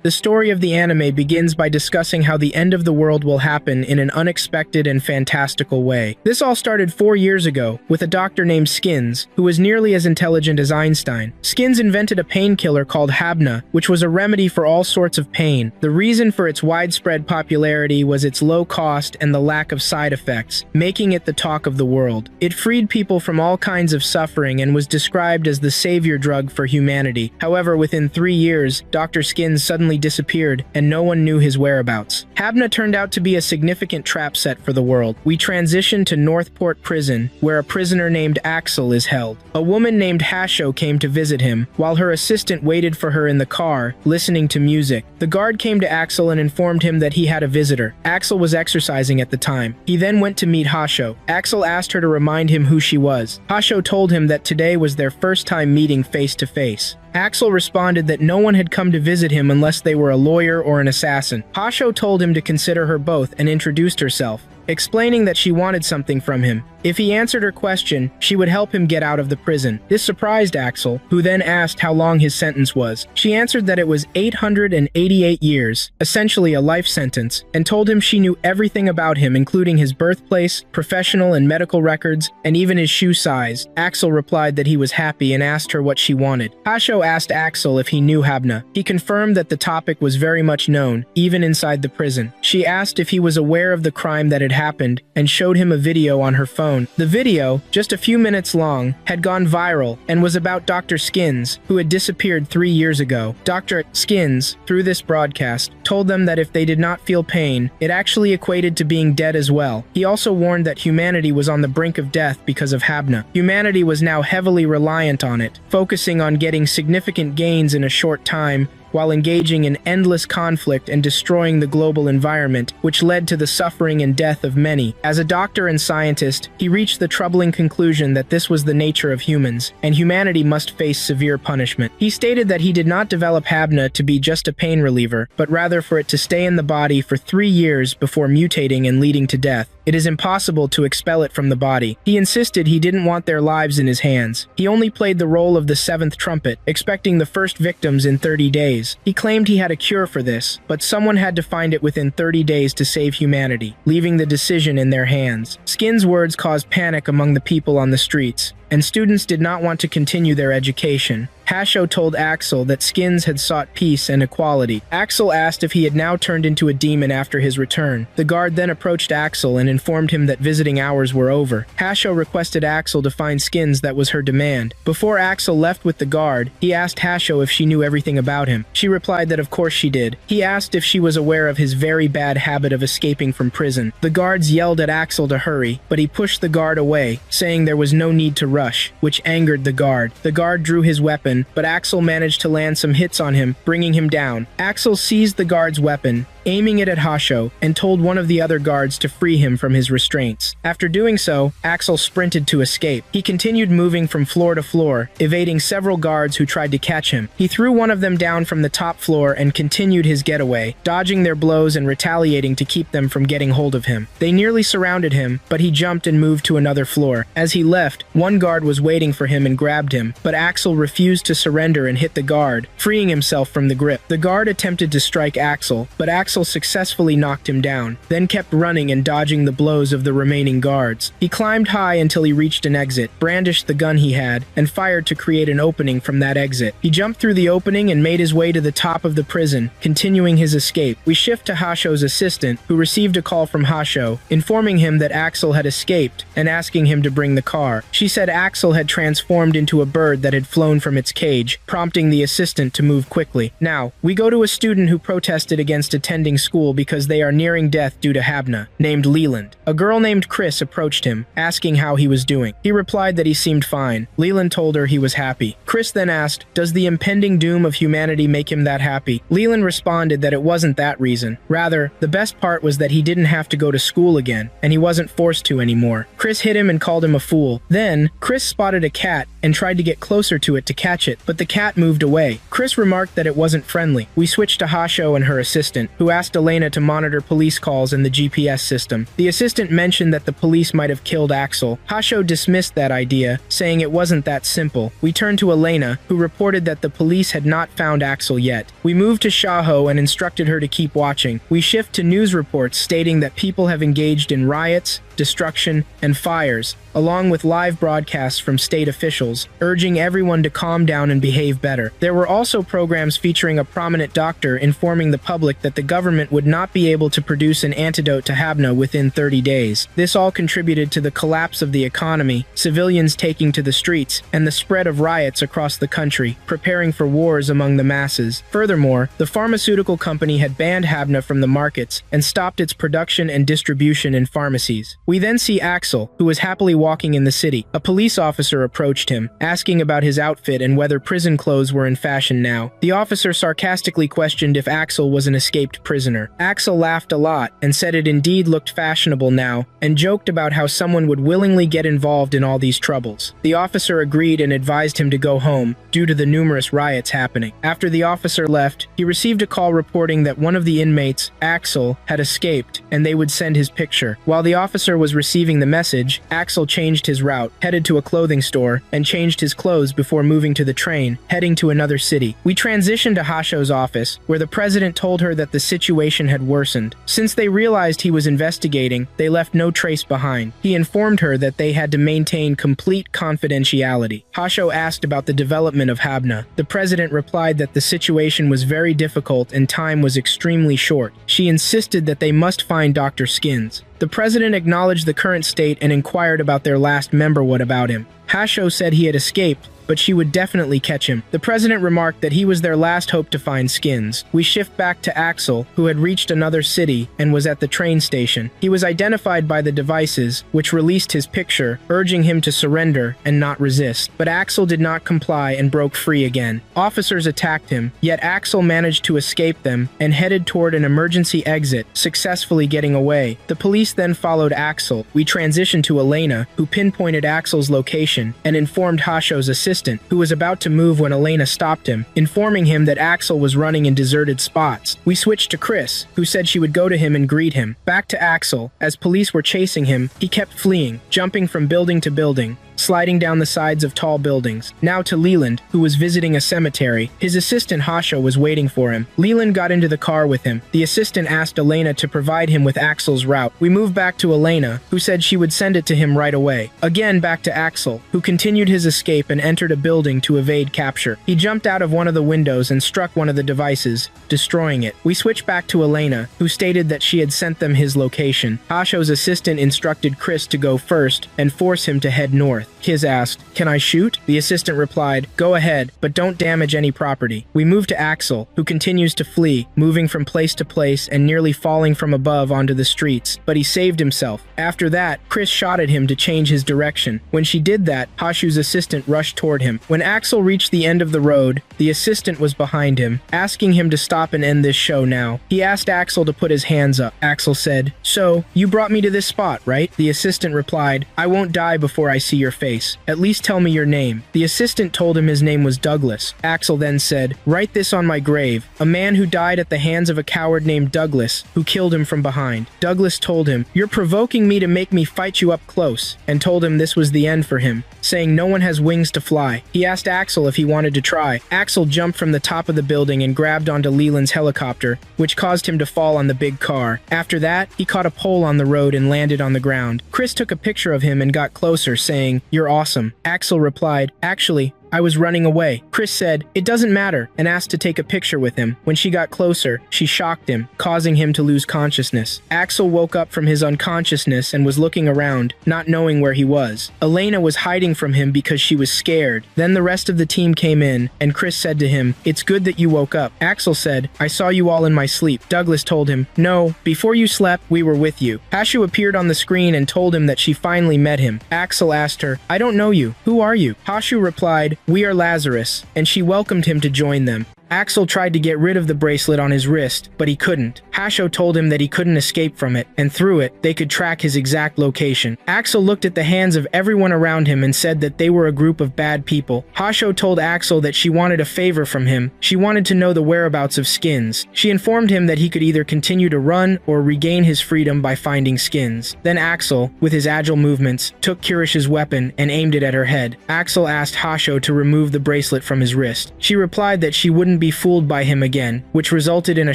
The story of the anime begins by discussing how the end of the world will happen in an unexpected and fantastical way. This all started 4 years ago with a doctor named Skins, who was nearly as intelligent as Einstein. Skins invented a painkiller called Habna, which was a remedy for all sorts of pain. The reason for its widespread popularity was its low cost and the lack of side effects, making it the talk of the world. It freed people from all kinds of suffering and was described as the savior drug for humanity. However, within 3 years, Dr. Skins suddenly disappeared and no one knew his whereabouts. Habna turned out to be a significant trap set for the world. We transition to Northport Prison, where a prisoner named Axel is held. A woman named Hasho came to visit him, while her assistant waited for her in the car, listening to music. The guard came to Axel and informed him that he had a visitor. Axel was exercising at the time. He then went to meet Hasho. Axel asked her to remind him who she was. Hasho told him that today was their first time meeting face to face. Axel responded that no one had come to visit him unless they were a lawyer or an assassin. Hasho told him to consider her both and introduced herself, explaining that she wanted something from him. If he answered her question, she would help him get out of the prison. This surprised Axel, who then asked how long his sentence was. She answered that it was 888 years, essentially a life sentence, and told him she knew everything about him, including his birthplace, professional and medical records, and even his shoe size. Axel replied that he was happy and asked her what she wanted. Hasho asked Axel if he knew Habna. He confirmed that the topic was very much known, even inside the prison. She asked if he was aware of the crime that had happened and showed him a video on her phone. The video, just a few minutes long, had gone viral and was about Dr. Skins, who had disappeared 3 years ago. Dr. Skins, through this broadcast, told them that if they did not feel pain, it actually equated to being dead as well. He also warned that humanity was on the brink of death because of Habna. Humanity was now heavily reliant on it, focusing on getting significant gains in a short time, while engaging in endless conflict and destroying the global environment, which led to the suffering and death of many. As a doctor and scientist, he reached the troubling conclusion that this was the nature of humans, and humanity must face severe punishment. He stated that he did not develop Habna to be just a pain reliever, but rather for it to stay in the body for 3 years before mutating and leading to death. It is impossible to expel it from the body. He insisted he didn't want their lives in his hands. He only played the role of the seventh trumpet, expecting the first victims in 30 days. He claimed he had a cure for this, but someone had to find it within 30 days to save humanity, leaving the decision in their hands. Skin's words caused panic among the people on the streets, and students did not want to continue their education. Hasho told Axel that Skins had sought peace and equality. Axel asked if he had now turned into a demon after his return. The guard then approached Axel and informed him that visiting hours were over. Hasho requested Axel to find Skins. That was her demand. Before Axel left with the guard, he asked Hasho if she knew everything about him. She replied that of course she did. He asked if she was aware of his very bad habit of escaping from prison. The guards yelled at Axel to hurry, but he pushed the guard away, saying there was no need to rush, which angered the guard. The guard drew his weapon, but Axel managed to land some hits on him, bringing him down. Axel seized the guard's weapon, aiming it at Hasho, and told one of the other guards to free him from his restraints. After doing so, Axel sprinted to escape. He continued moving from floor to floor, evading several guards who tried to catch him. He threw one of them down from the top floor and continued his getaway, dodging their blows and retaliating to keep them from getting hold of him. They nearly surrounded him, but he jumped and moved to another floor. As he left, one guard was waiting for him and grabbed him, but Axel refused to surrender and hit the guard, freeing himself from the grip. The guard attempted to strike Axel, but Axel successfully knocked him down, then kept running and dodging the blows of the remaining guards. He climbed high until he reached an exit, brandished the gun he had, and fired to create an opening from that exit. He jumped through the opening and made his way to the top of the prison, continuing his escape. We shift to Hasho's assistant, who received a call from Hasho, informing him that Axel had escaped and asking him to bring the car. She said Axel had transformed into a bird that had flown from its cage, prompting the assistant to move quickly. Now, we go to a student who protested against attending school because they are nearing death due to Habna, named Leland. A girl named Chris approached him, asking how he was doing. He replied that he seemed fine. Leland told her he was happy. Chris then asked, does the impending doom of humanity make him that happy? Leland responded that it wasn't that reason. Rather, the best part was that he didn't have to go to school again, and he wasn't forced to anymore. Chris hit him and called him a fool. Then, Chris spotted a cat and tried to get closer to it to catch it, but the cat moved away. Chris remarked that it wasn't friendly. We switched to Hasho and her assistant, who asked Elena to monitor police calls in the GPS system. The assistant mentioned that the police might have killed Axel. Hasho dismissed that idea, saying it wasn't that simple. We turned to Elena, who reported that the police had not found Axel yet. We moved to Shaho and instructed her to keep watching. We shift to news reports stating that people have engaged in riots, destruction, and fires, along with live broadcasts from state officials, urging everyone to calm down and behave better. There were also programs featuring a prominent doctor informing the public that the government would not be able to produce an antidote to Habna within 30 days. This all contributed to the collapse of the economy, civilians taking to the streets, and the spread of riots across the country, preparing for wars among the masses. Furthermore, the pharmaceutical company had banned Habna from the markets and stopped its production and distribution in pharmacies. We then see Axel, who was happily walking in the city. A police officer approached him, asking about his outfit and whether prison clothes were in fashion now. The officer sarcastically questioned if Axel was an escaped prisoner. Axel laughed a lot and said it indeed looked fashionable now, and joked about how someone would willingly get involved in all these troubles. The officer agreed and advised him to go home, due to the numerous riots happening. After the officer left, he received a call reporting that one of the inmates, Axel, had escaped, and they would send his picture. While the officer was receiving the message, Axel changed his route, headed to a clothing store, and changed his clothes before moving to the train, heading to another city. We transitioned to Hasho's office, where the president told her that the situation had worsened. Since they realized he was investigating, they left no trace behind. He informed her that they had to maintain complete confidentiality. Hasho asked about the development of Habna. The president replied that the situation was very difficult and time was extremely short. She insisted that they must find Dr. Skins. The president acknowledged the current state and inquired about their last member. What about him? Hasho said he had escaped, but she would definitely catch him. The president remarked that he was their last hope to find Skins. We shift back to Axel, who had reached another city and was at the train station. He was identified by the devices, which released his picture, urging him to surrender and not resist. But Axel did not comply and broke free again. Officers attacked him, yet Axel managed to escape them and headed toward an emergency exit, successfully getting away. The police then followed Axel. We transitioned to Elena, who pinpointed Axel's location and informed Hasho's assistant, who was about to move when Elena stopped him, informing him that Axel was running in deserted spots. We switched to Chris, who said she would go to him and greet him. Back to Axel. As police were chasing him, he kept fleeing, jumping from building to building, sliding down the sides of tall buildings. Now to Leland, who was visiting a cemetery. His assistant Hasho was waiting for him. Leland got into the car with him. The assistant asked Elena to provide him with Axel's route. We moved back to Elena, who said she would send it to him right away. Again back to Axel, who continued his escape and entered a building to evade capture. He jumped out of one of the windows and struck one of the devices, destroying it. We switched back to Elena, who stated that she had sent them his location. Hasho's assistant instructed Chris to go first and force him to head north. Kiz asked, "Can I shoot?" The assistant replied, "Go ahead, but don't damage any property." We moved to Axel, who continues to flee, moving from place to place and nearly falling from above onto the streets, but he saved himself. After that, Chris shot at him to change his direction. When she did that, Hashu's assistant rushed toward him. When Axel reached the end of the road, the assistant was behind him, asking him to stop and end this show now. He asked Axel to put his hands up. Axel said, "So, you brought me to this spot, right?" The assistant replied, "I won't die before I see your face. At least tell me your name." The assistant told him his name was Douglas. Axel then said, "Write this on my grave. A man who died at the hands of a coward named Douglas, who killed him from behind." Douglas told him, "You're provoking me to make me fight you up close," and told him this was the end for him, saying no one has wings to fly. He asked Axel if he wanted to try. Axel jumped from the top of the building and grabbed onto Leland's helicopter, which caused him to fall on the big car. After that, he caught a pole on the road and landed on the ground. Chris took a picture of him and got closer, saying, "You're awesome." Axel replied, "Actually, I was running away." Chris said, "It doesn't matter," and asked to take a picture with him. When she got closer, she shocked him, causing him to lose consciousness. Axel woke up from his unconsciousness and was looking around, not knowing where he was. Elena was hiding from him because she was scared. Then the rest of the team came in, and Chris said to him, "It's good that you woke up." Axel said, "I saw you all in my sleep." Douglas told him, "No, before you slept, we were with you." Hashu appeared on the screen and told him that she finally met him. Axel asked her, "I don't know you. Who are you?" Hashu replied, "We are Lazarus," and she welcomed him to join them. Axel tried to get rid of the bracelet on his wrist, but he couldn't. Hasho told him that he couldn't escape from it, and through it, they could track his exact location. Axel looked at the hands of everyone around him and said that they were a group of bad people. Hasho told Axel that she wanted a favor from him. She wanted to know the whereabouts of Skins. She informed him that he could either continue to run or regain his freedom by finding Skins. Then Axel, with his agile movements, took Kirish's weapon and aimed it at her head. Axel asked Hasho to remove the bracelet from his wrist. She replied that she wouldn't be fooled by him again, which resulted in a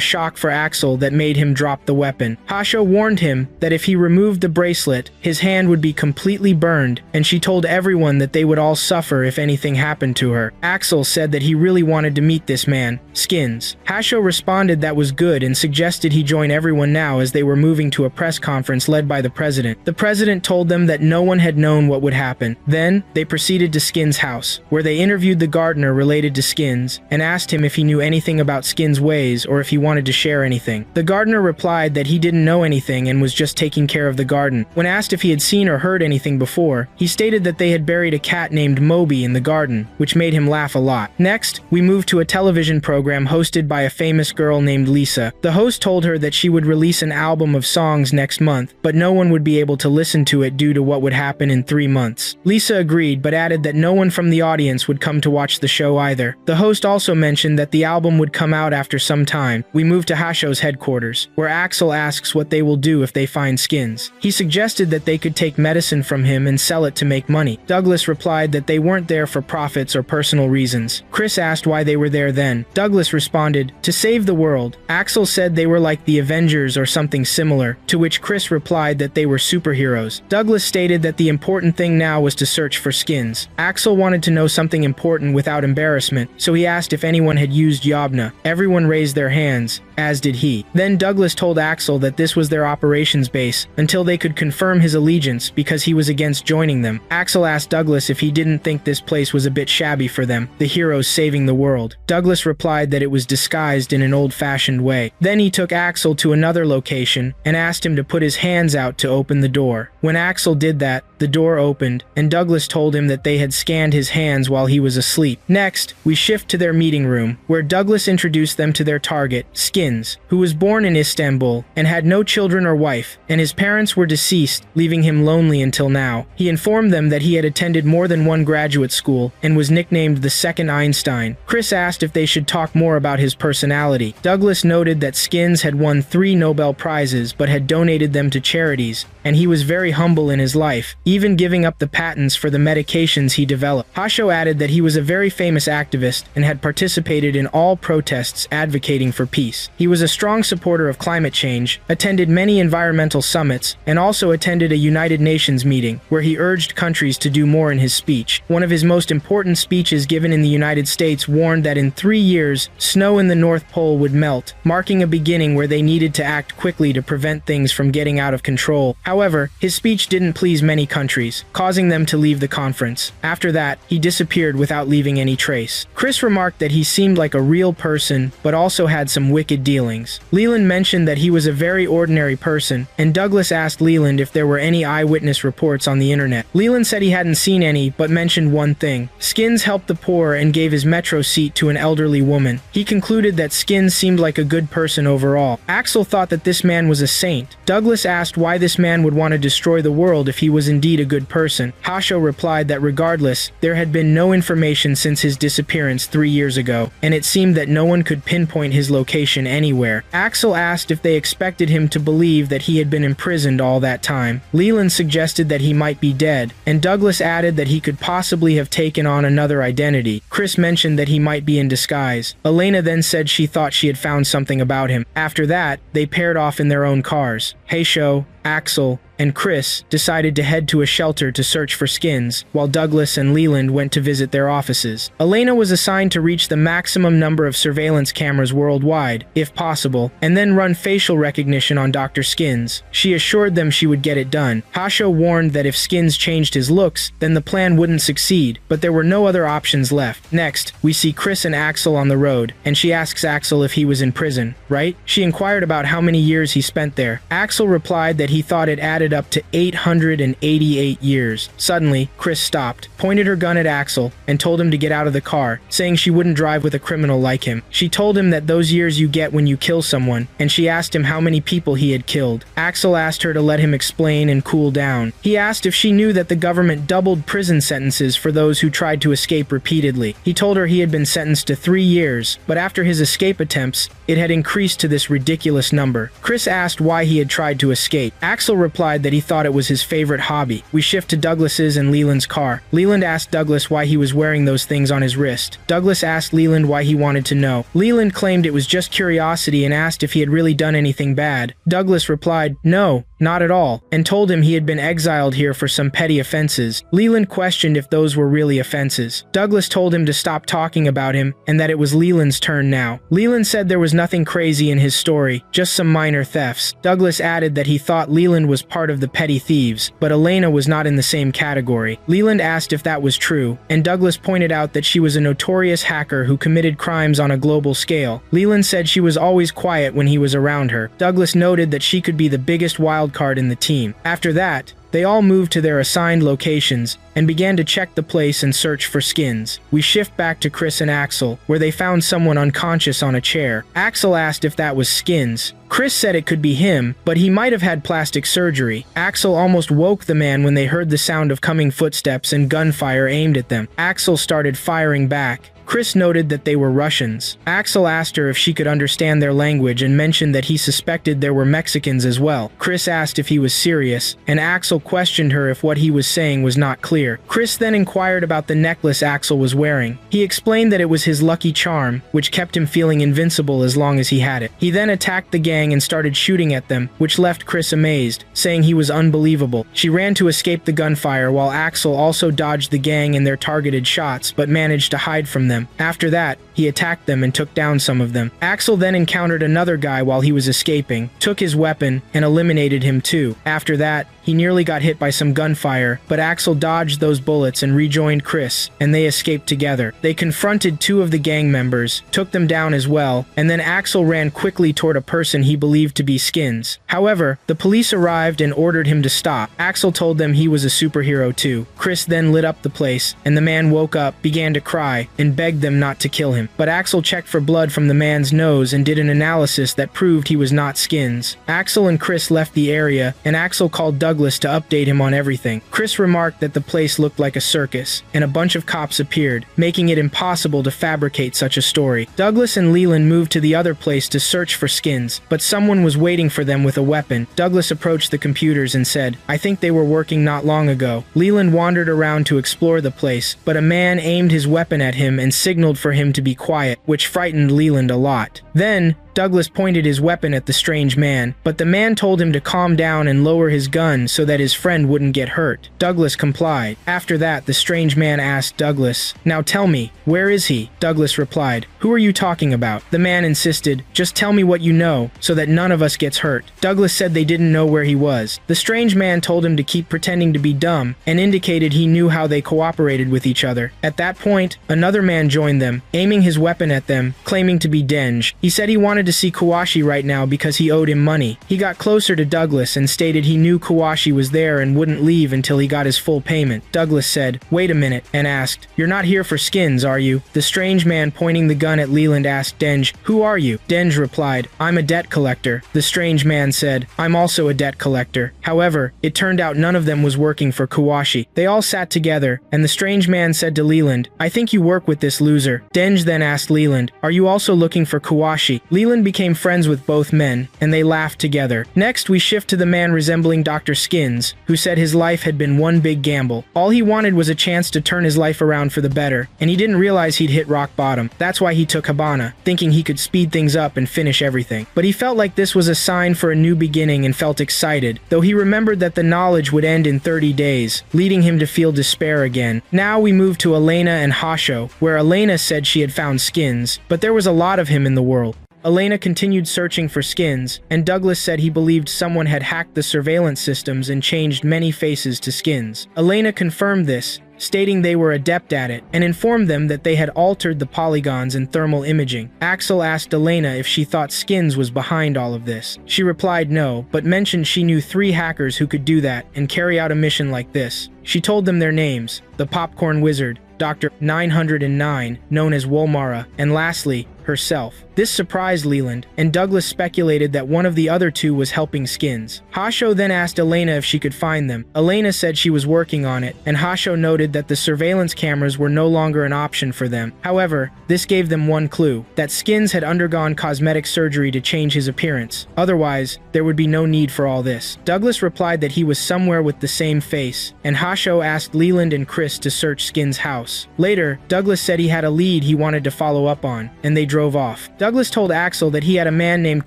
shock for Axel that made him drop the weapon. Hasho warned him that if he removed the bracelet, his hand would be completely burned, and she told everyone that they would all suffer if anything happened to her. Axel said that he really wanted to meet this man, Skins. Hasho responded that was good and suggested he join everyone now as they were moving to a press conference led by the president. The president told them that no one had known what would happen. Then, they proceeded to Skins' house, where they interviewed the gardener related to Skins and asked him if he knew anything about Skins' ways or if he wanted to share anything. The gardener replied that he didn't know anything and was just taking care of the garden. When asked if he had seen or heard anything before, he stated that they had buried a cat named Moby in the garden, which made him laugh a lot. Next, we moved to a television program hosted by a famous girl named Lisa. The host told her that she would release an album of songs next month, but no one would be able to listen to it due to what would happen in 3 months. Lisa agreed, but added that no one from the audience would come to watch the show either. The host also mentioned that the album would come out after some time. We moved to Hasho's headquarters, where Axel asks what they will do if they find Skins. He suggested that they could take medicine from him and sell it to make money. Douglas replied that they weren't there for profits or personal reasons. Chris asked why they were there then. Douglas responded, to save the world. Axel said they were like the Avengers or something similar, to which Chris replied that they were superheroes. Douglas stated that the important thing now was to search for Skins. Axel wanted to know something important without embarrassment, so he asked if anyone had used Yobna. Everyone raised their hands, as did he. Then Douglas told Axel that this was their operations base, until they could confirm his allegiance because he was against joining them. Axel asked Douglas if he didn't think this place was a bit shabby for them, the heroes saving the world. Douglas replied that it was disguised in an old-fashioned way. Then he took Axel to another location and asked him to put his hands out to open the door. When Axel did that, the door opened, and Douglas told him that they had scanned his hands while he was asleep. Next, we shift to their meeting room, where Douglas introduced them to their target, Skins, who was born in Istanbul and had no children or wife, and his parents were deceased, leaving him lonely until now. He informed them that he had attended more than one graduate school and was nicknamed the Second Einstein. Chris asked if they should talk more about his personality. Douglas noted that Skins had won 3 Nobel Prizes but had donated them to charities, and he was very humble in his life, even giving up the patents for the medications he developed. Hasho added that he was a very famous activist and had participated in all protests advocating for peace. He was a strong supporter of climate change, attended many environmental summits, and also attended a United Nations meeting, where he urged countries to do more in his speech. One of his most important speeches given in the United States warned that in 3 years, snow in the North Pole would melt, marking a beginning where they needed to act quickly to prevent things from getting out of control. However, his speech didn't please many countries, causing them to leave the conference. After that, he disappeared without leaving any trace. Chris remarked that he seemed like a real person, but also had some wicked dealings. Leland mentioned that he was a very ordinary person, and Douglas asked Leland if there were any eyewitness reports on the internet. Leland said he hadn't seen any, but mentioned one thing. Skins helped the poor and gave his metro seat to an elderly woman. He concluded that Skins seemed like a good person overall. Axel thought that this man was a saint. Douglas asked why this man would want to destroy the world if he was indeed a good person. Hasho replied that regardless, there had been no information since his disappearance 3 years ago, and it seemed that no one could pinpoint his location anywhere. Axel asked if they expected him to believe that he had been imprisoned all that time. Leland suggested that he might be dead, and Douglas added that he could possibly have taken on another identity. Chris mentioned that he might be in disguise. Elena then said she thought she had found something about him. After that, they paired off in their own cars. Hasho, Axel, and Chris decided to head to a shelter to search for Skins, while Douglas and Leland went to visit their offices. Elena was assigned to reach the maximum number of surveillance cameras worldwide, if possible, and then run facial recognition on Dr. Skins. She assured them she would get it done. Hasho warned that if Skins changed his looks, then the plan wouldn't succeed, but there were no other options left. Next, we see Chris and Axel on the road, and she asks Axel if he was in prison, right? She inquired about how many years he spent there. Axel replied that he thought it added up to 888 years. Suddenly, Chris stopped, pointed her gun at Axel, and told him to get out of the car, saying she wouldn't drive with a criminal like him. She told him that those years you get when you kill someone, and she asked him how many people he had killed. Axel asked her to let him explain and cool down. He asked if she knew that the government doubled prison sentences for those who tried to escape repeatedly. He told her he had been sentenced to 3 years, but after his escape attempts, it had increased to this ridiculous number. Chris asked why he had tried to escape. Axel replied that he thought it was his favorite hobby. We shift to Douglas's and Leland's car. Leland asked Douglas why he was wearing those things on his wrist. Douglas asked Leland why he wanted to know. Leland claimed it was just curiosity and asked if he had really done anything bad. Douglas replied, "No, not at all," and told him he had been exiled here for some petty offenses. Leland questioned if those were really offenses. Douglas told him to stop talking about him and that it was Leland's turn now. Leland said there was nothing crazy in his story, just some minor thefts. Douglas added that he thought Leland was part of the petty thieves, but Elena was not in the same category. Leland asked if that was true, and Douglas pointed out that she was a notorious hacker who committed crimes on a global scale. Leland said she was always quiet when he was around her. Douglas noted that she could be the biggest wild card in the team. After that, they all moved to their assigned locations and began to check the place and search for skins. We shift back to Chris and Axel, where they found someone unconscious on a chair. Axel asked if that was Skins. Chris said it could be him, but he might have had plastic surgery. Axel almost woke the man when they heard the sound of coming footsteps and gunfire aimed at them. Axel started firing back. Chris noted that they were Russians. Axel asked her if she could understand their language and mentioned that he suspected there were Mexicans as well. Chris asked if he was serious, and Axel questioned her if what he was saying was not clear. Chris then inquired about the necklace Axel was wearing. He explained that it was his lucky charm, which kept him feeling invincible as long as he had it. He then attacked the gang and started shooting at them, which left Chris amazed, saying he was unbelievable. She ran to escape the gunfire while Axel also dodged the gang and their targeted shots, but managed to hide from them. After that, he attacked them and took down some of them. Axel then encountered another guy while he was escaping, took his weapon, and eliminated him too. After that, he nearly got hit by some gunfire, but Axel dodged those bullets and rejoined Chris, and they escaped together. They confronted 2 of the gang members, took them down as well, and then Axel ran quickly toward a person he believed to be Skins. However, the police arrived and ordered him to stop. Axel told them he was a superhero too. Chris then lit up the place, and the man woke up, began to cry, and begged them not to kill him. But Axel checked for blood from the man's nose and did an analysis that proved he was not Skins. Axel and Chris left the area, and Axel called Douglas to update him on everything. Chris remarked that the place looked like a circus, and a bunch of cops appeared, making it impossible to fabricate such a story. Douglas and Leland moved to the other place to search for Skins, but someone was waiting for them with a weapon. Douglas approached the computers and said, "I think they were working not long ago." Leland wandered around to explore the place, but a man aimed his weapon at him and signaled for him to be quiet, which frightened Leland a lot. Then, Douglas pointed his weapon at the strange man, but the man told him to calm down and lower his gun so that his friend wouldn't get hurt. Douglas complied. After that, the strange man asked Douglas, "Now tell me, where is he?" Douglas replied, "Who are you talking about?" The man insisted, "Just tell me what you know, so that none of us gets hurt." Douglas said they didn't know where he was. The strange man told him to keep pretending to be dumb, and indicated he knew how they cooperated with each other. At that point, another man joined them, aiming his weapon at them, claiming to be Binge. He said he wanted to see Kawashi right now because he owed him money. He got closer to Douglas and stated he knew Kawashi was there and wouldn't leave until he got his full payment. Douglas said, "Wait a minute," and asked, "You're not here for Skins, are you?" The strange man pointing the gun at Leland asked Binge, "Who are you?" Binge replied, "I'm a debt collector." The strange man said, "I'm also a debt collector." However, it turned out none of them was working for Kawashi. They all sat together, and the strange man said to Leland, "I think you work with this loser." Binge then asked Leland, "Are you also looking for Kawashi?" Leland became friends with both men, and they laughed together. Next, we shift to the man resembling Dr. Skins, who said his life had been one big gamble. All he wanted was a chance to turn his life around for the better, and he didn't realize he'd hit rock bottom. That's why he took Habana, thinking he could speed things up and finish everything. But he felt like this was a sign for a new beginning and felt excited, though he remembered that the knowledge would end in 30 days, leading him to feel despair again. Now we move to Elena and Hasho, where Elena said she had found Skins, but there was a lot of him in the world. Elena continued searching for Skins, and Douglas said he believed someone had hacked the surveillance systems and changed many faces to Skins. Elena confirmed this, stating they were adept at it, and informed them that they had altered the polygons in thermal imaging. Axel asked Elena if she thought Skins was behind all of this. She replied no, but mentioned she knew 3 hackers who could do that and carry out a mission like this. She told them their names: the Popcorn Wizard, Dr. 909, known as Wolmara, and lastly, herself. This surprised Leland, and Douglas speculated that one of the other 2 was helping Skins. Hasho then asked Elena if she could find them. Elena said she was working on it, and Hasho noted that the surveillance cameras were no longer an option for them. However, this gave them one clue: that Skins had undergone cosmetic surgery to change his appearance. Otherwise, there would be no need for all this. Douglas replied that he was somewhere with the same face, and Hasho asked Leland and Chris to search Skins' house. Later, Douglas said he had a lead he wanted to follow up on, and they drove off. Douglas told Axel that he had a man named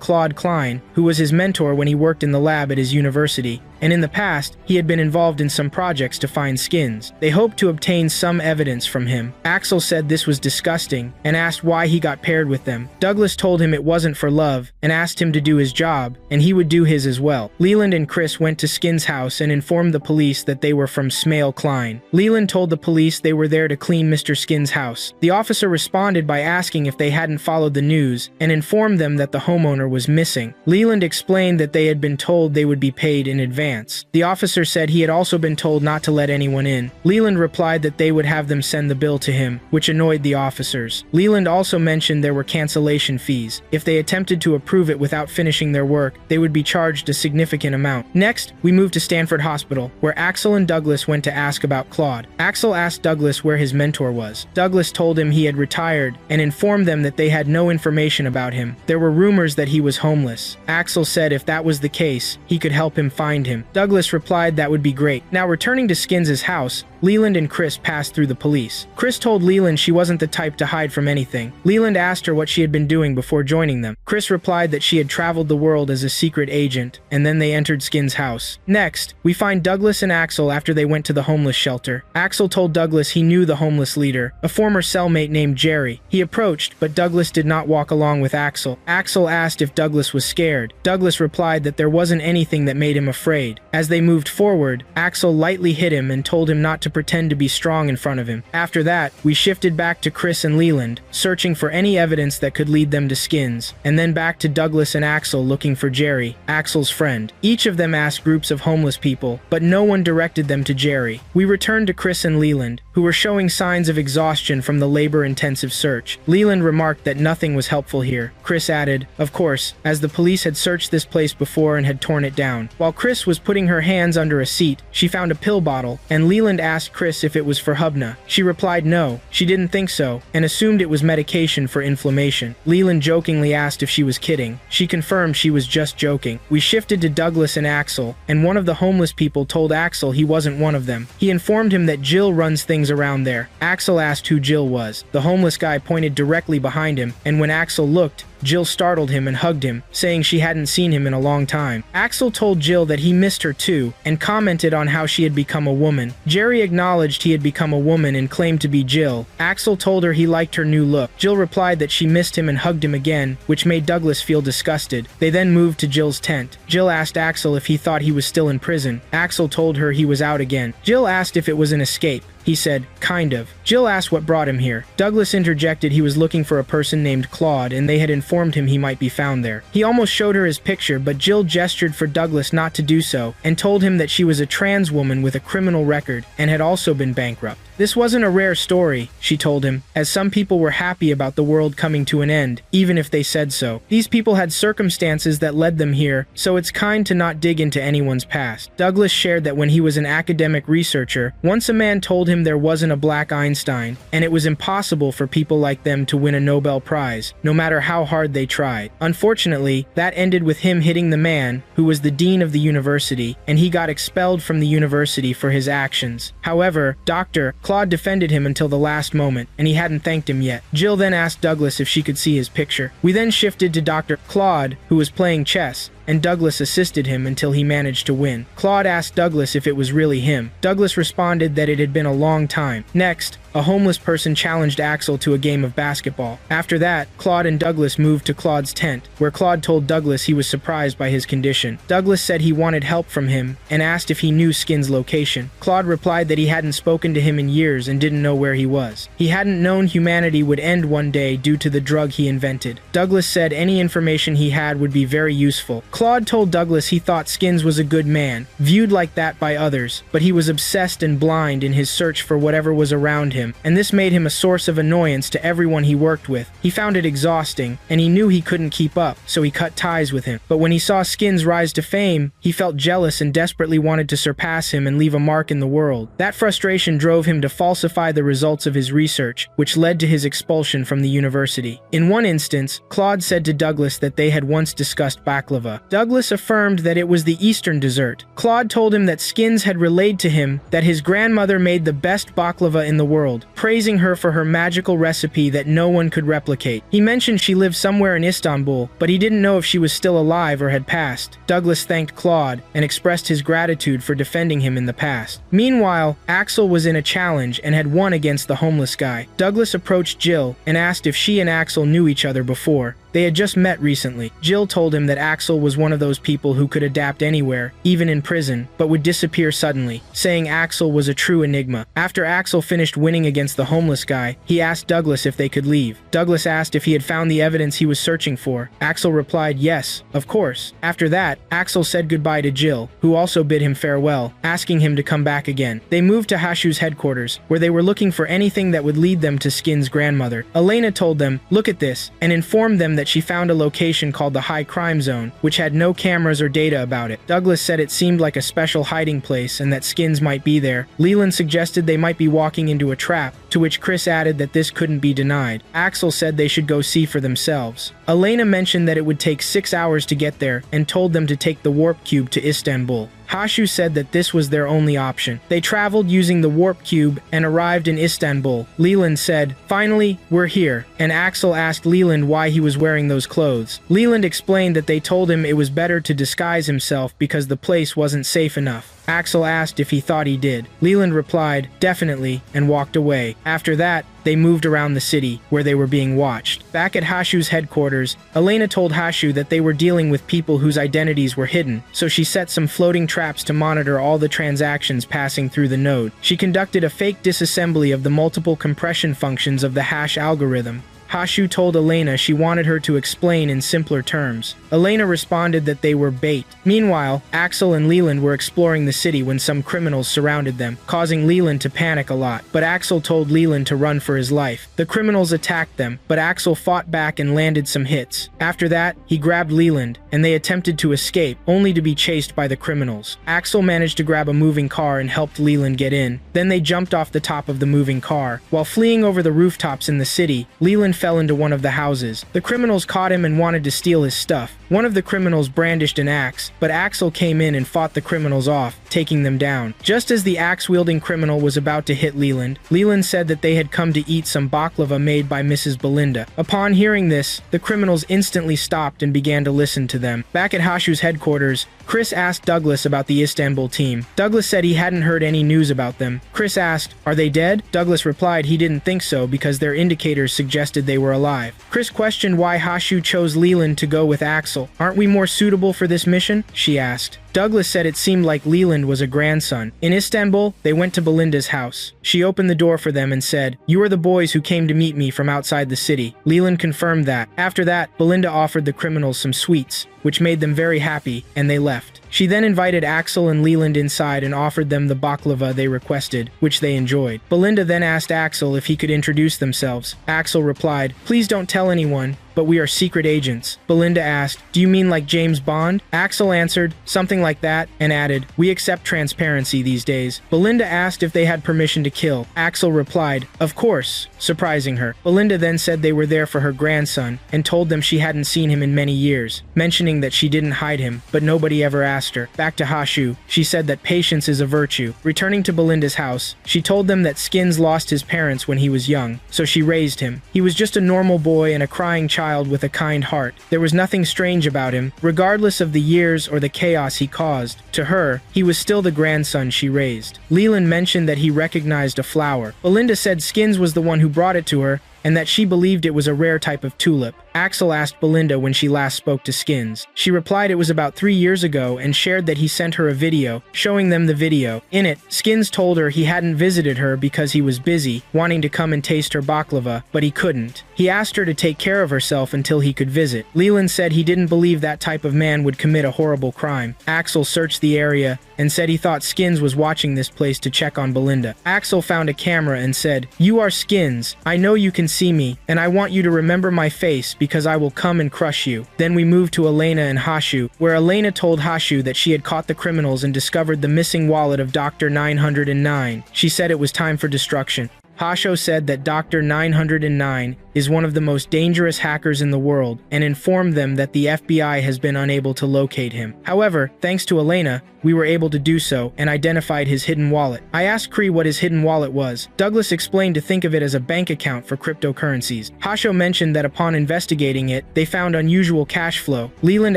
Claude Klein, who was his mentor when he worked in the lab at his university, and in the past, he had been involved in some projects to find Skins. They hoped to obtain some evidence from him. Axel said this was disgusting, and asked why he got paired with them. Douglas told him it wasn't for love, and asked him to do his job, and he would do his as well. Leland and Chris went to Skins' house and informed the police that they were from Smale Klein. Leland told the police they were there to clean Mr. Skins' house. The officer responded by asking if they hadn't followed the news, and informed them that the homeowner was missing. Leland explained that they had been told they would be paid in advance. The officer said he had also been told not to let anyone in. Leland replied that they would have them send the bill to him, which annoyed the officers. Leland also mentioned there were cancellation fees. If they attempted to approve it without finishing their work, they would be charged a significant amount. Next, we moved to Stanford Hospital, where Axel and Douglas went to ask about Claude. Axel asked Douglas where his mentor was. Douglas told him he had retired, and informed them that they had no information about him. There were rumors that he was homeless. Axel said if that was the case, he could help him find him. Douglas replied that would be great. Now returning to Skins' house, Leland and Chris passed through the police. Chris told Leland she wasn't the type to hide from anything. Leland asked her what she had been doing before joining them. Chris replied that she had traveled the world as a secret agent, and then they entered Skins' house. Next, we find Douglas and Axel after they went to the homeless shelter. Axel told Douglas he knew the homeless leader, a former cellmate named Jerry. He approached, but Douglas did not walk along with Axel. Axel asked if Douglas was scared. Douglas replied that there wasn't anything that made him afraid. As they moved forward, Axel lightly hit him and told him not to pretend to be strong in front of him. After that, we shifted back to Chris and Leland, searching for any evidence that could lead them to Skins, and then back to Douglas and Axel looking for Jerry, Axel's friend. Each of them asked groups of homeless people, but no one directed them to Jerry. We returned to Chris and Leland, who were showing signs of exhaustion from the labor-intensive search. Leland remarked that nothing was helpful here. Chris added, of course, as the police had searched this place before and had torn it down. While Chris was putting her hands under a seat, she found a pill bottle, and Leland asked Chris if it was for Hubna. She replied no, she didn't think so, and assumed it was medication for inflammation. Leland jokingly asked if she was kidding. She confirmed she was just joking. We shifted to Douglas and Axel, and one of the homeless people told Axel he wasn't one of them. He informed him that Jill runs things around there. Axel asked who Jill was. The homeless guy pointed directly behind him, and when Axel looked, Jill startled him and hugged him, saying she hadn't seen him in a long time. Axel told Jill that he missed her too, and commented on how she had become a woman. Jerry acknowledged he had become a woman and claimed to be Jill. Axel told her he liked her new look. Jill replied that she missed him and hugged him again, which made Douglas feel disgusted. They then moved to Jill's tent. Jill asked Axel if he thought he was still in prison. Axel told her he was out again. Jill asked if it was an escape. He said, kind of. Jill asked what brought him here. Douglas interjected he was looking for a person named Claude, and they had informed him he might be found there. He almost showed her his picture, but Jill gestured for Douglas not to do so, and told him that she was a trans woman with a criminal record, and had also been bankrupt. This wasn't a rare story, she told him, as some people were happy about the world coming to an end, even if they said so. These people had circumstances that led them here, so it's kind to not dig into anyone's past. Douglas shared that when he was an academic researcher, once a man told him there wasn't a black Einstein, and it was impossible for people like them to win a Nobel Prize, no matter how hard they tried. Unfortunately, that ended with him hitting the man, who was the dean of the university, and he got expelled from the university for his actions. However, Dr. Claude defended him until the last moment, and he hadn't thanked him yet. Jill then asked Douglas if she could see his picture. We then shifted to Dr. Claude, who was playing chess, and Douglas assisted him until he managed to win. Claude asked Douglas if it was really him. Douglas responded that it had been a long time. Next, a homeless person challenged Axel to a game of basketball. After that, Claude and Douglas moved to Claude's tent, where Claude told Douglas he was surprised by his condition. Douglas said he wanted help from him and asked if he knew Skin's location. Claude replied that he hadn't spoken to him in years and didn't know where he was. He hadn't known humanity would end one day due to the drug he invented. Douglas said any information he had would be very useful. Claude told Douglas he thought Skins was a good man, viewed like that by others, but he was obsessed and blind in his search for whatever was around him, and this made him a source of annoyance to everyone he worked with. He found it exhausting, and he knew he couldn't keep up, so he cut ties with him. But when he saw Skins rise to fame, he felt jealous and desperately wanted to surpass him and leave a mark in the world. That frustration drove him to falsify the results of his research, which led to his expulsion from the university. In one instance, Claude said to Douglas that they had once discussed baklava. Douglas affirmed that it was the Eastern dessert. Claude told him that Skins had relayed to him that his grandmother made the best baklava in the world, praising her for her magical recipe that no one could replicate. He mentioned she lived somewhere in Istanbul, but he didn't know if she was still alive or had passed. Douglas thanked Claude and expressed his gratitude for defending him in the past. Meanwhile, Axel was in a challenge and had won against the homeless guy. Douglas approached Jill and asked if she and Axel knew each other before. They had just met recently. Jill told him that Axel was one of those people who could adapt anywhere, even in prison, but would disappear suddenly, saying Axel was a true enigma. After Axel finished winning against the homeless guy, he asked Douglas if they could leave. Douglas asked if he had found the evidence he was searching for. Axel replied yes, of course. After that, Axel said goodbye to Jill, who also bid him farewell, asking him to come back again. They moved to Hashu's headquarters, where they were looking for anything that would lead them to Skin's grandmother. Elena told them, "Look at this," and informed them that she found a location called the High Crime Zone, which had no cameras or data about it. Douglas said it seemed like a special hiding place and that Skins might be there. Leland suggested they might be walking into a trap, to which Chris added that this couldn't be denied. Axel said they should go see for themselves. Elena mentioned that it would take 6 hours to get there and told them to take the warp cube to Istanbul. Hashu said that this was their only option. They traveled using the warp cube and arrived in Istanbul. Leland said, "Finally, we're here," and Axel asked Leland why he was wearing those clothes. Leland explained that they told him it was better to disguise himself because the place wasn't safe enough. Axel asked if he thought he did. Leland replied, "Definitely," and walked away. After that, they moved around the city, where they were being watched. Back at Hashu's headquarters, Elena told Hashu that they were dealing with people whose identities were hidden, so she set some floating traps to monitor all the transactions passing through the node. She conducted a fake disassembly of the multiple compression functions of the hash algorithm. Hashu told Elena she wanted her to explain in simpler terms. Elena responded that they were bait. Meanwhile, Axel and Leland were exploring the city when some criminals surrounded them, causing Leland to panic a lot, but Axel told Leland to run for his life. The criminals attacked them, but Axel fought back and landed some hits. After that, he grabbed Leland, and they attempted to escape, only to be chased by the criminals. Axel managed to grab a moving car and helped Leland get in. Then they jumped off the top of the moving car. While fleeing over the rooftops in the city, Leland fell into one of the houses. The criminals caught him and wanted to steal his stuff. One of the criminals brandished an axe, but Axel came in and fought the criminals off, taking them down. Just as the axe-wielding criminal was about to hit Leland, Leland said that they had come to eat some baklava made by Mrs. Belinda. Upon hearing this, the criminals instantly stopped and began to listen to them. Back at Hashu's headquarters, Chris asked Douglas about the Istanbul team. Douglas said he hadn't heard any news about them. Chris asked, "Are they dead?" Douglas replied he didn't think so because their indicators suggested they were alive. Chris questioned why Hashu chose Leland to go with Axel. "Aren't we more suitable for this mission?" she asked. Douglas said it seemed like Leland was a grandson. In Istanbul, they went to Belinda's house. She opened the door for them and said, "You are the boys who came to meet me from outside the city." Leland confirmed that. After that, Belinda offered the criminals some sweets, which made them very happy, and they left. She then invited Axel and Leland inside and offered them the baklava they requested, which they enjoyed. Belinda then asked Axel if he could introduce themselves. Axel replied, "Please don't tell anyone, but we are secret agents." Belinda asked, "Do you mean like James Bond?" Axel answered, "Something like that," and added, "We accept transparency these days." Belinda asked if they had permission to kill. Axel replied, "Of course," surprising her. Belinda then said they were there for her grandson, and told them she hadn't seen him in many years, mentioning that she didn't hide him, but nobody ever asked her. Back to Hashu, she said that patience is a virtue. Returning to Belinda's house, she told them that Skins lost his parents when he was young, so she raised him. He was just a normal boy and a crying child child with a kind heart. There was nothing strange about him, regardless of the years or the chaos he caused. To her, he was still the grandson she raised. Leland mentioned that he recognized a flower. Belinda said Skins was the one who brought it to her, and that she believed it was a rare type of tulip. Axel asked Belinda when she last spoke to Skins. She replied it was about 3 years ago and shared that he sent her a video, showing them the video. In it, Skins told her he hadn't visited her because he was busy, wanting to come and taste her baklava, but he couldn't. He asked her to take care of herself until he could visit. Leland said he didn't believe that type of man would commit a horrible crime. Axel searched the area and said he thought Skins was watching this place to check on Belinda. Axel found a camera and said, "You are Skins. I know you can see me, and I want you to remember my face because I will come and crush you." Then we moved to Elena and Hashu, where Elena told Hashu that she had caught the criminals and discovered the missing wallet of Dr. 909. She said it was time for destruction. Hasho said that Dr. 909 is one of the most dangerous hackers in the world and informed them that the FBI has been unable to locate him. However, thanks to Elena, we were able to do so and identified his hidden wallet. I asked Cree what his hidden wallet was. Douglas explained to think of it as a bank account for cryptocurrencies. Hasho mentioned that upon investigating it, they found unusual cash flow. Leland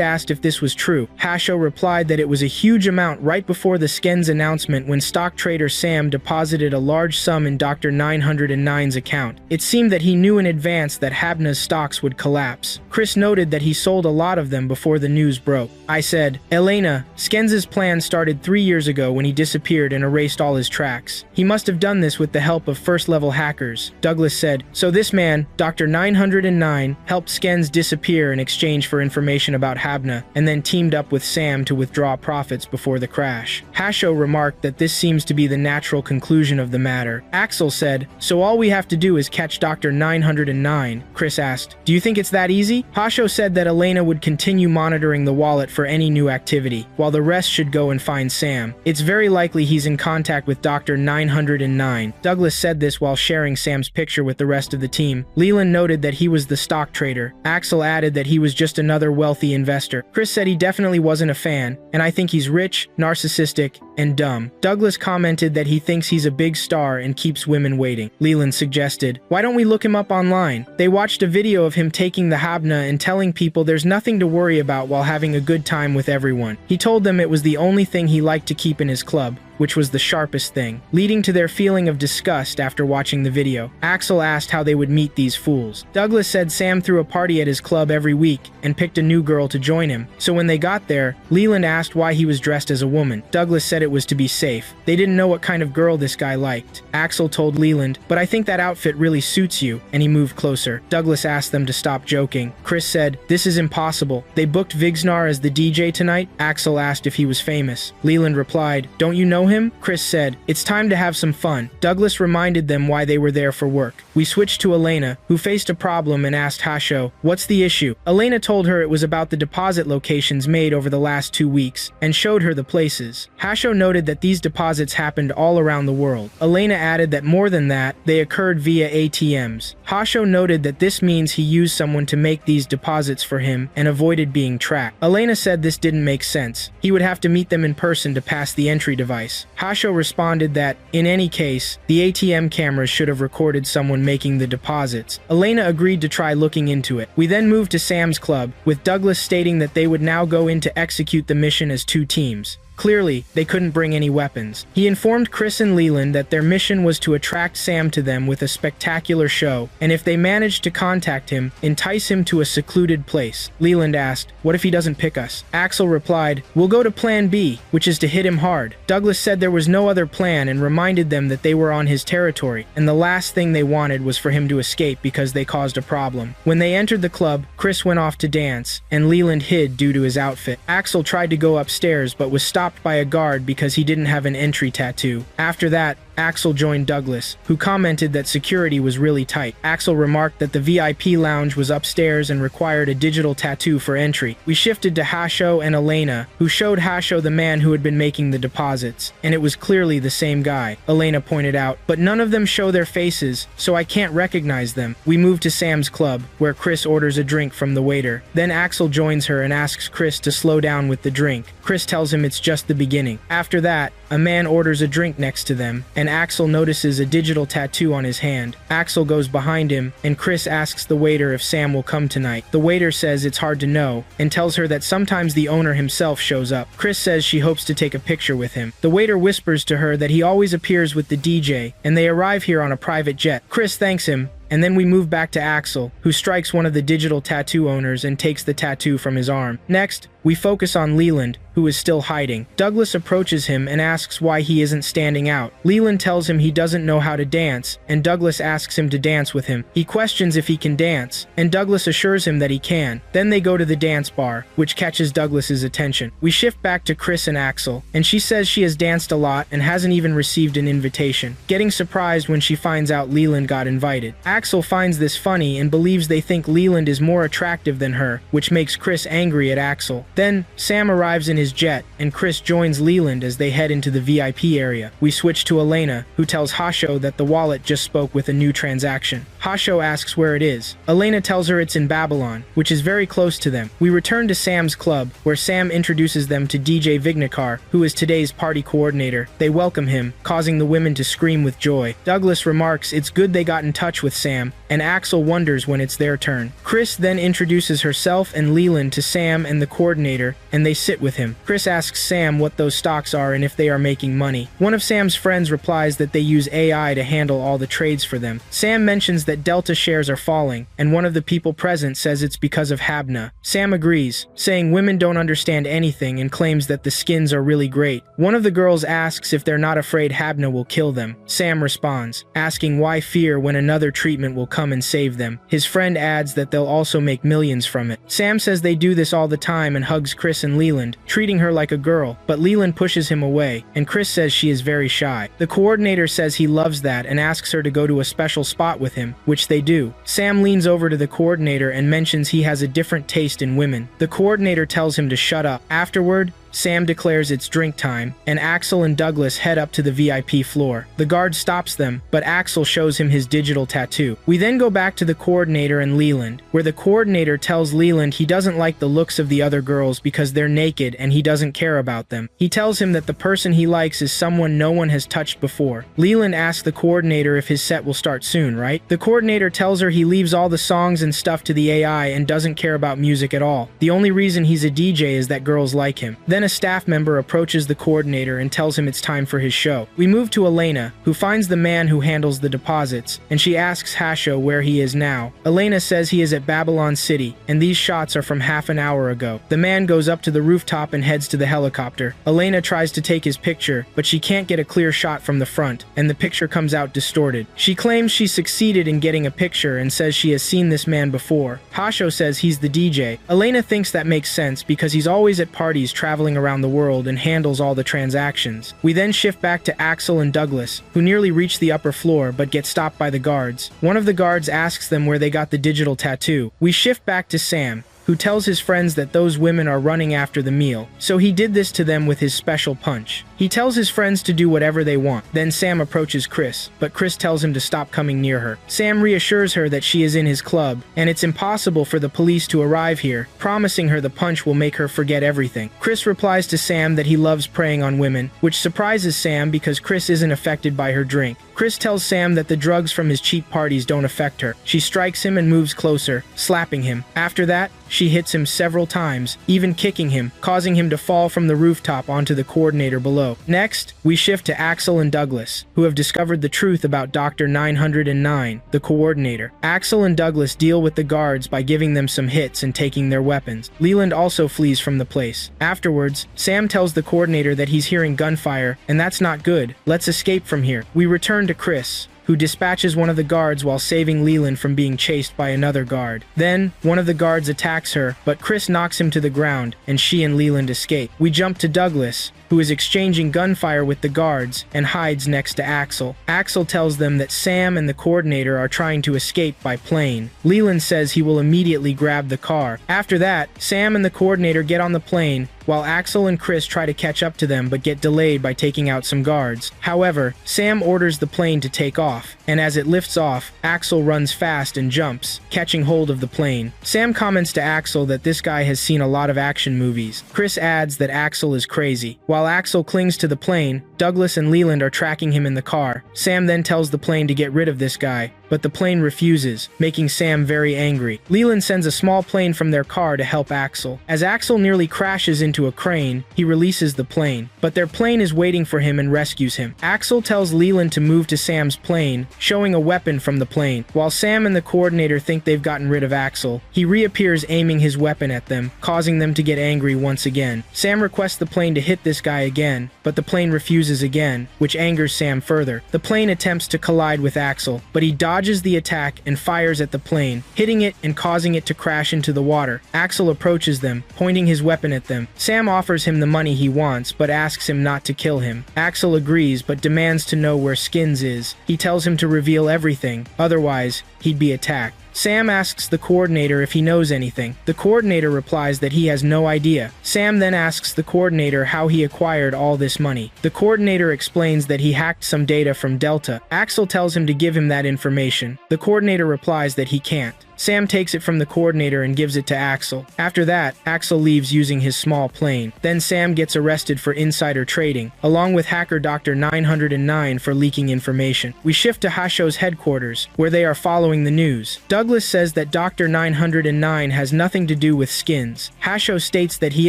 asked if this was true. Hasho replied that it was a huge amount right before the Skins announcement when stock trader Sam deposited a large sum in Dr. 909's account. It seemed that he knew in advance that Habna's stocks would collapse. Chris noted that he sold a lot of them before the news broke. I said, "Elena, Skins' plan started 3 years ago when he disappeared and erased all his tracks. He must have done this with the help of first-level hackers." Douglas said, "So this man, Dr. 909, helped Skins disappear in exchange for information about Habna, and then teamed up with Sam to withdraw profits before the crash." Hasho remarked that this seems to be the natural conclusion of the matter. Axel said, "So all we have to do is catch Dr. 909. Chris asked, "Do you think it's that easy?" Hasho said that Elena would continue monitoring the wallet for any new activity, while the rest should go and find Sam. It's very likely he's in contact with Dr. 909. Douglas said this while sharing Sam's picture with the rest of the team. Leland noted that he was the stock trader. Axel added that he was just another wealthy investor. Chris said he definitely wasn't a fan, and I think he's rich, narcissistic, and dumb. Douglas commented that he thinks he's a big star and keeps women waiting. Leland suggested, "Why don't we look him up online?" They watched a video of him taking the Habna and telling people there's nothing to worry about while having a good time with everyone. He told them it was the only thing he liked to keep in his club, which was the sharpest thing, leading to their feeling of disgust after watching the video. Axel asked how they would meet these fools. Douglas said Sam threw a party at his club every week and picked a new girl to join him. So when they got there, Leland asked why he was dressed as a woman. Douglas said it was to be safe. They didn't know what kind of girl this guy liked. Axel told Leland, "But I think that outfit really suits you," and he moved closer. Douglas asked them to stop joking. Chris said, "This is impossible. They booked Vigsnar as the DJ tonight?" Axel asked if he was famous. Leland replied, "Don't you know him?" Chris said, "It's time to have some fun." Douglas reminded them why they were there for work. We switched to Elena, who faced a problem and asked Hasho, "What's the issue?" Elena told her it was about the deposit locations made over the last 2 weeks, and showed her the places. Hasho noted that these deposits happened all around the world. Elena added that more than that, they occurred via ATMs. Hasho noted that this means he used someone to make these deposits for him and avoided being tracked. Elena said this didn't make sense. He would have to meet them in person to pass the entry device. Hasho responded that, in any case, the ATM cameras should have recorded someone making the deposits. Elena agreed to try looking into it. We then moved to Sam's club, with Douglas stating that they would now go in to execute the mission as 2 teams. Clearly, they couldn't bring any weapons. He informed Chris and Leland that their mission was to attract Sam to them with a spectacular show, and if they managed to contact him, entice him to a secluded place. Leland asked, "What if he doesn't pick us?" Axel replied, "We'll go to plan B, which is to hit him hard." Douglas said there was no other plan and reminded them that they were on his territory, and the last thing they wanted was for him to escape because they caused a problem. When they entered the club, Chris went off to dance, and Leland hid due to his outfit. Axel tried to go upstairs but was stopped by a guard because he didn't have an entry tattoo. After that, Axel joined Douglas, who commented that security was really tight. Axel remarked that the VIP lounge was upstairs and required a digital tattoo for entry. We shifted to Hasho and Elena, who showed Hasho the man who had been making the deposits, and it was clearly the same guy, Elena pointed out, but none of them show their faces, so I can't recognize them. We moved to Sam's club, where Chris orders a drink from the waiter. Then Axel joins her and asks Chris to slow down with the drink. Chris tells him it's just the beginning. After that, a man orders a drink next to them, and and Axel notices a digital tattoo on his hand. Axel goes behind him, and Chris asks the waiter if Sam will come tonight. The waiter says it's hard to know, and tells her that sometimes the owner himself shows up. Chris says she hopes to take a picture with him. The waiter whispers to her that he always appears with the DJ, and they arrive here on a private jet. Chris thanks him, and then we move back to Axel, who strikes one of the digital tattoo owners and takes the tattoo from his arm. Next, we focus on Leland, who is still hiding. Douglas approaches him and asks why he isn't standing out. Leland tells him he doesn't know how to dance, and Douglas asks him to dance with him. He questions if he can dance, and Douglas assures him that he can. Then they go to the dance bar, which catches Douglas's attention. We shift back to Chris and Axel, and she says she has danced a lot and hasn't even received an invitation, getting surprised when she finds out Leland got invited. Axel finds this funny and believes they think Leland is more attractive than her, which makes Chris angry at Axel. Then, Sam arrives in his jet, and Chris joins Leland as they head into the VIP area. We switch to Elena, who tells Hasho that the wallet just spoke with a new transaction. Hasho asks where it is. Elena tells her it's in Babylon, which is very close to them. We return to Sam's club, where Sam introduces them to DJ Vignikar, who is today's party coordinator. They welcome him, causing the women to scream with joy. Douglas remarks it's good they got in touch with Sam, and Axel wonders when it's their turn. Chris then introduces herself and Leland to Sam and the coordinator, and they sit with him. Chris asks Sam what those stocks are and if they are making money. One of Sam's friends replies that they use AI to handle all the trades for them. Sam mentions that Delta shares are falling, and one of the people present says it's because of Habna. Sam agrees, saying women don't understand anything and claims that the skins are really great. One of the girls asks if they're not afraid Habna will kill them. Sam responds, asking why fear when another treatment will come and save them. His friend adds that they'll also make millions from it. Sam says they do this all the time and hugs Chris and Leland, treating her like a girl, but Leland pushes him away, and Chris says she is very shy. The coordinator says he loves that and asks her to go to a special spot with him, which they do. Sam leans over to the coordinator and mentions he has a different taste in women. The coordinator tells him to shut up. Afterward, Sam declares it's drink time, and Axel and Douglas head up to the VIP floor. The guard stops them, but Axel shows him his digital tattoo. We then go back to the coordinator and Leland, where the coordinator tells Leland he doesn't like the looks of the other girls because they're naked and he doesn't care about them. He tells him that the person he likes is someone no one has touched before. Leland asks the coordinator if his set will start soon, right? The coordinator tells her he leaves all the songs and stuff to the AI and doesn't care about music at all. The only reason he's a DJ is that girls like him. Then a staff member approaches the coordinator and tells him it's time for his show. We move to Elena, who finds the man who handles the deposits, and she asks Hasho where he is now. Elena says he is at Babylon City, and these shots are from half an hour ago. The man goes up to the rooftop and heads to the helicopter. Elena tries to take his picture, but she can't get a clear shot from the front, and the picture comes out distorted. She claims she succeeded in getting a picture and says she has seen this man before. Hasho says he's the DJ. Elena thinks that makes sense because he's always at parties traveling around the world and handles all the transactions. We then shift back to Axel and Douglas, who nearly reach the upper floor but get stopped by the guards. One of the guards asks them where they got the digital tattoo. We shift back to Sam, who tells his friends that those women are running after the meal, so he did this to them with his special punch. He tells his friends to do whatever they want. Then Sam approaches Chris, but Chris tells him to stop coming near her. Sam reassures her that she is in his club, and it's impossible for the police to arrive here, promising her the punch will make her forget everything. Chris replies to Sam that he loves preying on women, which surprises Sam because Chris isn't affected by her drink. Chris tells Sam that the drugs from his cheap parties don't affect her. She strikes him and moves closer, slapping him. After that, she hits him several times, even kicking him, causing him to fall from the rooftop onto the coordinator below. Next, we shift to Axel and Douglas, who have discovered the truth about Dr. 909, the coordinator. Axel and Douglas deal with the guards by giving them some hits and taking their weapons. Leland also flees from the place. Afterwards, Sam tells the coordinator that he's hearing gunfire, and that's not good. Let's escape from here. We return to Chris, who dispatches one of the guards while saving Leland from being chased by another guard. Then, one of the guards attacks her, but Chris knocks him to the ground, and she and Leland escape. We jump to Douglas, who is exchanging gunfire with the guards and hides next to Axel. Axel tells them that Sam and the coordinator are trying to escape by plane. Leland says he will immediately grab the car. After that, Sam and the coordinator get on the plane while Axel and Chris try to catch up to them but get delayed by taking out some guards. However, Sam orders the plane to take off, and as it lifts off, Axel runs fast and jumps, catching hold of the plane. Sam comments to Axel that this guy has seen a lot of action movies. Chris adds that Axel is crazy. While Axel clings to the plane, Douglas and Leland are tracking him in the car. Sam then tells the plane to get rid of this guy, but the plane refuses, making Sam very angry. Leland sends a small plane from their car to help Axel. As Axel nearly crashes into a crane, he releases the plane, but their plane is waiting for him and rescues him. Axel tells Leland to move to Sam's plane, showing a weapon from the plane. While Sam and the coordinator think they've gotten rid of Axel, he reappears aiming his weapon at them, causing them to get angry once again. Sam requests the plane to hit this guy again, but the plane refuses again, which angers Sam further. The plane attempts to collide with Axel, but he dodges the attack and fires at the plane, hitting it and causing it to crash into the water. Axel approaches them, pointing his weapon at them. Sam offers him the money he wants, but asks him not to kill him. Axel agrees, but demands to know where Skins is. He tells him to reveal everything, otherwise, he'd be attacked. Sam asks the coordinator if he knows anything. The coordinator replies that he has no idea. Sam then asks the coordinator how he acquired all this money. The coordinator explains that he hacked some data from Delta. Axel tells him to give him that information. The coordinator replies that he can't. Sam takes it from the coordinator and gives it to Axel. After that, Axel leaves using his small plane. Then Sam gets arrested for insider trading, along with hacker Dr. 909 for leaking information. We shift to Hasho's headquarters, where they are following the news. Douglas says that Dr. 909 has nothing to do with Skins. Hasho states that he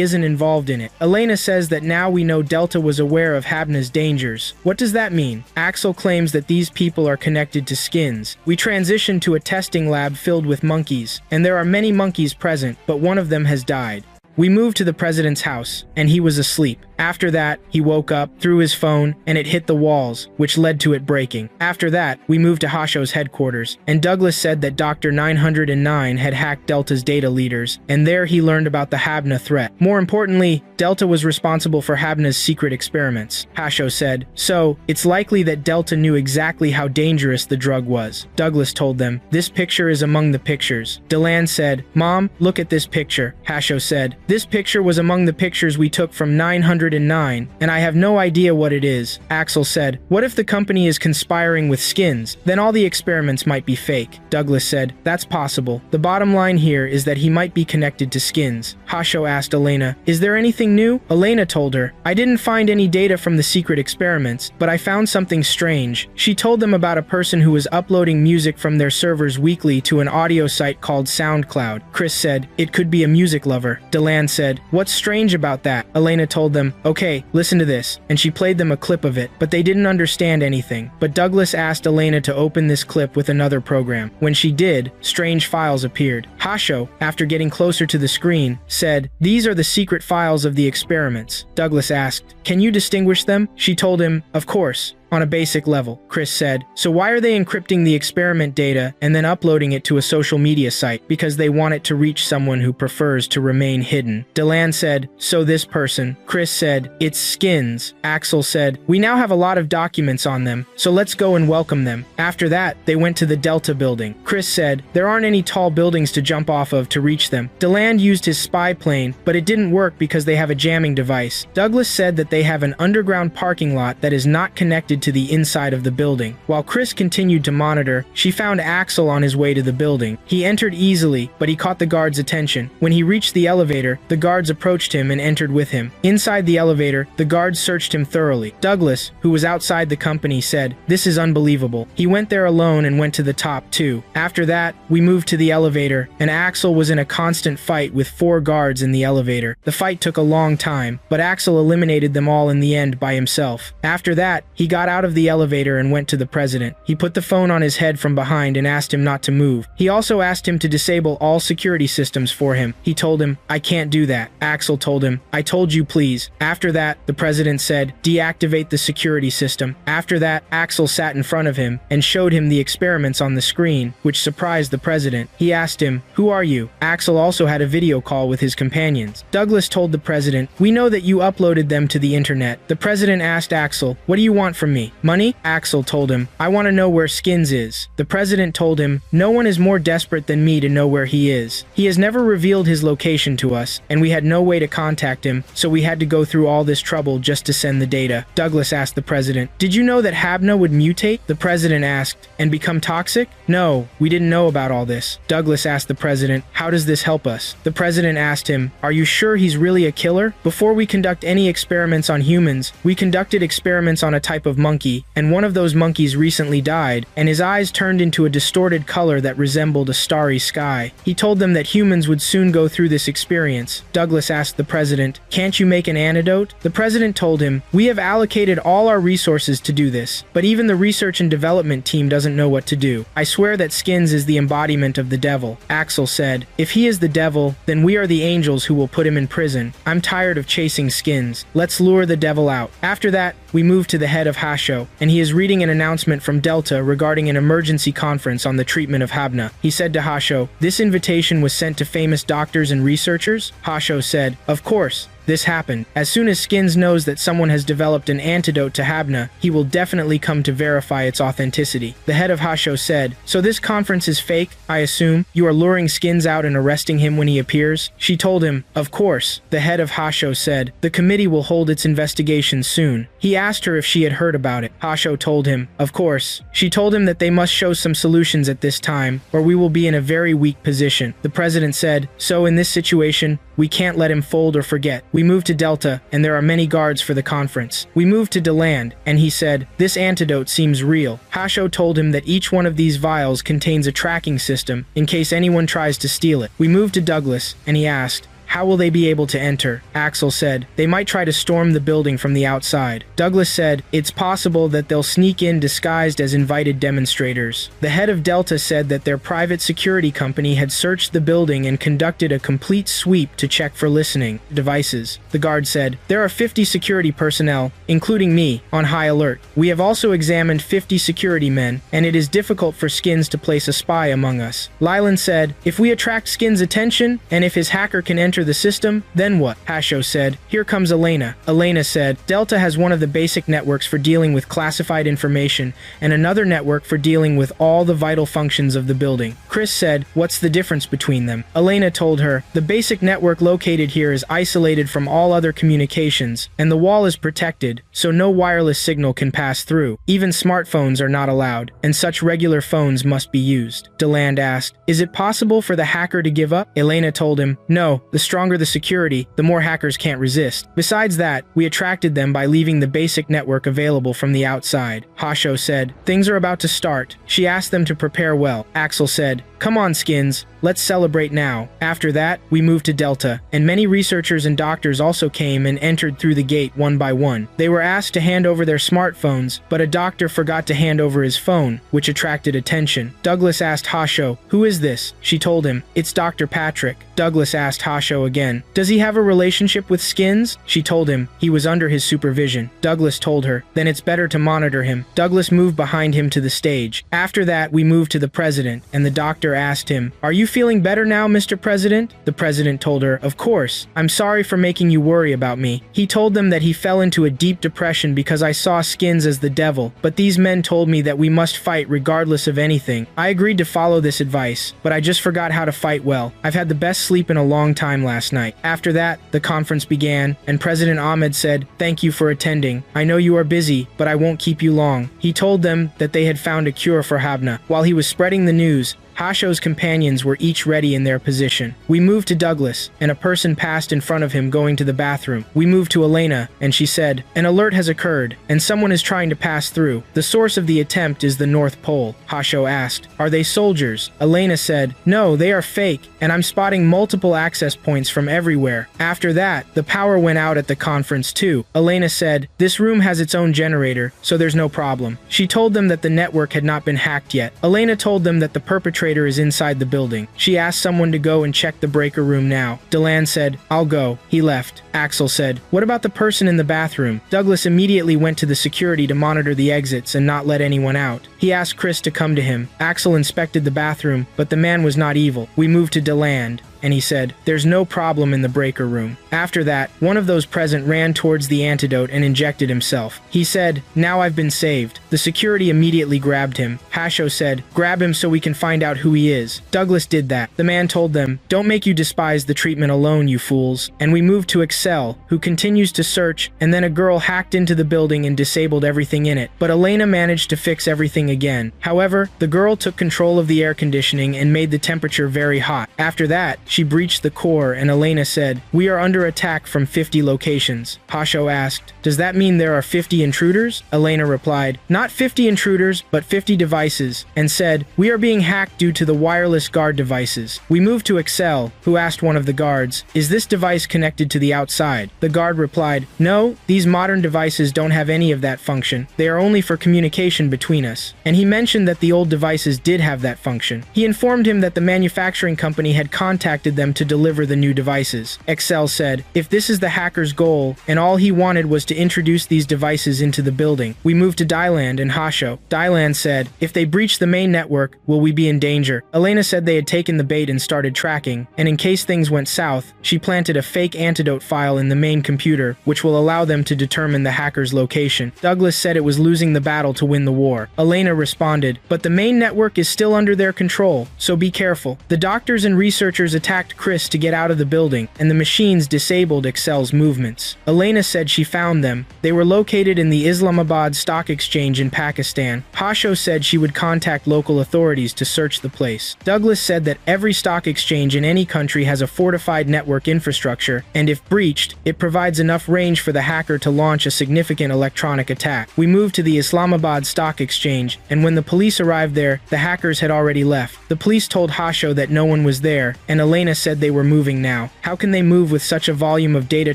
isn't involved in it. Elena says that now we know Delta was aware of Habna's dangers. What does that mean? Axel claims that these people are connected to Skins. We transition to a testing lab filled with monkeys, and there are many monkeys present, but one of them has died. We move to the president's house, and he was asleep. After that, he woke up, threw his phone, and it hit the walls, which led to it breaking. After that, we moved to Hasho's headquarters, and Douglas said that Dr. 909 had hacked Delta's data leaders, and there he learned about the Habna threat. More importantly, Delta was responsible for Habna's secret experiments. Hasho said, so, it's likely that Delta knew exactly how dangerous the drug was. Douglas told them, this picture is among the pictures. Deland said, Mom, look at this picture. Hasho said, this picture was among the pictures we took from 909, and I have no idea what it is. Axel said, what if the company is conspiring with Skins? Then all the experiments might be fake. Douglas said, that's possible. The bottom line here is that he might be connected to Skins. Hasho asked Elena, is there anything new? Elena told her, I didn't find any data from the secret experiments, but I found something strange. She told them about a person who was uploading music from their servers weekly to an audio site called SoundCloud. Chris said, it could be a music lover. Deland said, what's strange about that? Elena told them, okay, listen to this, and she played them a clip of it, but they didn't understand anything. But Douglas asked Elena to open this clip with another program. When she did, strange files appeared. Hasho, after getting closer to the screen, said, these are the secret files of the experiments. Douglas asked, can you distinguish them? She told him, of course. On a basic level, Chris said. So why are they encrypting the experiment data and then uploading it to a social media site? Because they want it to reach someone who prefers to remain hidden. Deland said, so this person. Chris said, it's Skins. Axel said, we now have a lot of documents on them, so let's go and welcome them. After that, they went to the Delta building. Chris said, there aren't any tall buildings to jump off of to reach them. Deland used his spy plane, but it didn't work because they have a jamming device. Douglas said that they have an underground parking lot that is not connected to the inside of the building. While Chris continued to monitor, she found Axel on his way to the building. He entered easily, but he caught the guard's attention. When he reached the elevator, the guards approached him and entered with him. Inside the elevator, the guards searched him thoroughly. Douglas, who was outside the company, said, this is unbelievable. He went there alone and went to the top too. After that, we moved to the elevator, and Axel was in a constant fight with 4 guards in the elevator. The fight took a long time, but Axel eliminated them all in the end by himself. After that, he got out of the elevator and went to the president. He put the phone on his head from behind and asked him not to move. He also asked him to disable all security systems for him. He told him, I can't do that. Axel told him, I told you please. After that, the president said, deactivate the security system. After that, Axel sat in front of him and showed him the experiments on the screen, which surprised the president. He asked him, who are you? Axel also had a video call with his companions. Douglas told the president, we know that you uploaded them to the internet. The president asked Axel, what do you want from me? me. Money? Axel told him, I want to know where Skins is. The president told him, no one is more desperate than me to know where he is. He has never revealed his location to us, and we had no way to contact him, so we had to go through all this trouble just to send the data. Douglas asked the president, did you know that Habna would mutate? The president asked, and become toxic? No, we didn't know about all this. Douglas asked the president, how does this help us? The president asked him, are you sure he's really a killer? Before we conduct any experiments on humans, we conducted experiments on a type of monkey, and one of those monkeys recently died, and his eyes turned into a distorted color that resembled a starry sky. He told them that humans would soon go through this experience. Douglas asked the president, can't you make an antidote? The president told him, we have allocated all our resources to do this, but even the research and development team doesn't know what to do. I swear that Skins is the embodiment of the devil. Axel said, if he is the devil, then we are the angels who will put him in prison. I'm tired of chasing Skins. Let's lure the devil out. After that, we move to the head of Hasho, and he is reading an announcement from Delta regarding an emergency conference on the treatment of Habna. He said to Hasho, this invitation was sent to famous doctors and researchers? Hasho said, of course. This happened. As soon as Skins knows that someone has developed an antidote to Habna, he will definitely come to verify its authenticity. The head of Hasho said, so this conference is fake, I assume? You are luring Skins out and arresting him when he appears? She told him, of course. The head of Hasho said, the committee will hold its investigation soon. He asked her if she had heard about it. Hasho told him, of course. She told him that they must show some solutions at this time, or we will be in a very weak position. The president said, so in this situation, we can't let him fold or forget. We moved to Delta, and there are many guards for the conference. We moved to Deland, and he said, this antidote seems real. Hasho told him that each one of these vials contains a tracking system in case anyone tries to steal it. We moved to Douglas, and he asked, how will they be able to enter? Axel said, they might try to storm the building from the outside. Douglas said, it's possible that they'll sneak in disguised as invited demonstrators. The head of Delta said that their private security company had searched the building and conducted a complete sweep to check for listening devices. The guard said, there are 50 security personnel, including me, on high alert. We have also examined 50 security men, and it is difficult for Skins to place a spy among us. Lylan said, if we attract Skins' attention, and if his hacker can enter the system, then what? Hasho said, here comes Elena. Elena said, Delta has one of the basic networks for dealing with classified information, and another network for dealing with all the vital functions of the building. Chris said, what's the difference between them? Elena told her, the basic network located here is isolated from all other communications, and the wall is protected, so no wireless signal can pass through. Even smartphones are not allowed, and such regular phones must be used. Deland asked, is it possible for the hacker to give up? Elena told him, no, the stronger the security, the more hackers can't resist. Besides that, we attracted them by leaving the basic network available from the outside. Hasho said, things are about to start. She asked them to prepare well. Axel said, come on, Skins, let's celebrate now. After that, we moved to Delta, and many researchers and doctors also came and entered through the gate one by one. They were asked to hand over their smartphones, but a doctor forgot to hand over his phone, which attracted attention. Douglas asked Hasho, who is this? She told him, it's Dr. Patrick. Douglas asked Hasho again, does he have a relationship with Skins? She told him, he was under his supervision. Douglas told her, then it's better to monitor him. Douglas moved behind him to the stage. After that, we moved to the president, and the doctor asked him, are you feeling better now, Mr. President? The president told her, of course. I'm sorry for making you worry about me. He told them that he fell into a deep depression because I saw Skins as the devil, but these men told me that we must fight regardless of anything. I agreed to follow this advice, but I just forgot how to fight well. I've had the best sleep in a long time last night. After that, the conference began, and President Ahmed said, thank you for attending. I know you are busy, but I won't keep you long. He told them that they had found a cure for Habna. While he was spreading the news, Hasho's companions were each ready in their position. We moved to Douglas, and a person passed in front of him going to the bathroom. We moved to Elena, and she said, an alert has occurred, and someone is trying to pass through. The source of the attempt is the North Pole. Hasho asked, are they soldiers? Elena said, no, they are fake, and I'm spotting multiple access points from everywhere. After that, the power went out at the conference too. Elena said, this room has its own generator, so there's no problem. She told them that the network had not been hacked yet. Elena told them that the perpetrator is inside the building. She asked someone to go and check the breaker room now. Deland said, I'll go. He left. Axel said, what about the person in the bathroom? Douglas immediately went to the security to monitor the exits and not let anyone out. He asked Chris to come to him. Axel inspected the bathroom, but the man was not evil. We moved to Deland. and he said, "There's no problem in the breaker room." After that, one of those present ran towards the antidote and injected himself. He said, "Now I've been saved." The security immediately grabbed him. Hasho said, "Grab him so we can find out who he is." Douglas did that. The man told them, "Don't make you despise the treatment alone, you fools." And we moved to Excel, who continues to search, and then a girl hacked into the building and disabled everything in it. But Elena managed to fix everything again. However, the girl took control of the air conditioning and made the temperature very hot. After that, she breached the core, and Elena said, "We are under attack from 50 locations." Hasho asked, "Does that mean there are 50 intruders?" Elena replied, "Not 50 intruders, but 50 devices," and said, "We are being hacked due to the wireless guard devices." We moved to Excel, who asked one of the guards, "Is this device connected to the outside?" The guard replied, "No, these modern devices don't have any of that function. They are only for communication between us." And he mentioned that the old devices did have that function. He informed him that the manufacturing company had contacted them to deliver the new devices. Excel said, "If this is the hacker's goal, and all he wanted was to introduce these devices into the building." We moved to Dylan and Hasho. Dylan said, "If they breach the main network, will we be in danger?" Elena said they had taken the bait and started tracking, and in case things went south, she planted a fake antidote file in the main computer, which will allow them to determine the hacker's location. Douglas said it was losing the battle to win the war. Elena responded, "But the main network is still under their control, so be careful." The doctors and researchers attacked Chris to get out of the building, and the machines disabled Excel's movements. Elena said she found them. They were located in the Islamabad Stock Exchange in Pakistan. Hasho said she would contact local authorities to search the place. Douglas said that every stock exchange in any country has a fortified network infrastructure, and if breached, it provides enough range for the hacker to launch a significant electronic attack. We moved to the Islamabad Stock Exchange, and when the police arrived there, the hackers had already left. The police told Hasho that no one was there, and Elena said they were moving now. How can they move with such a volume of data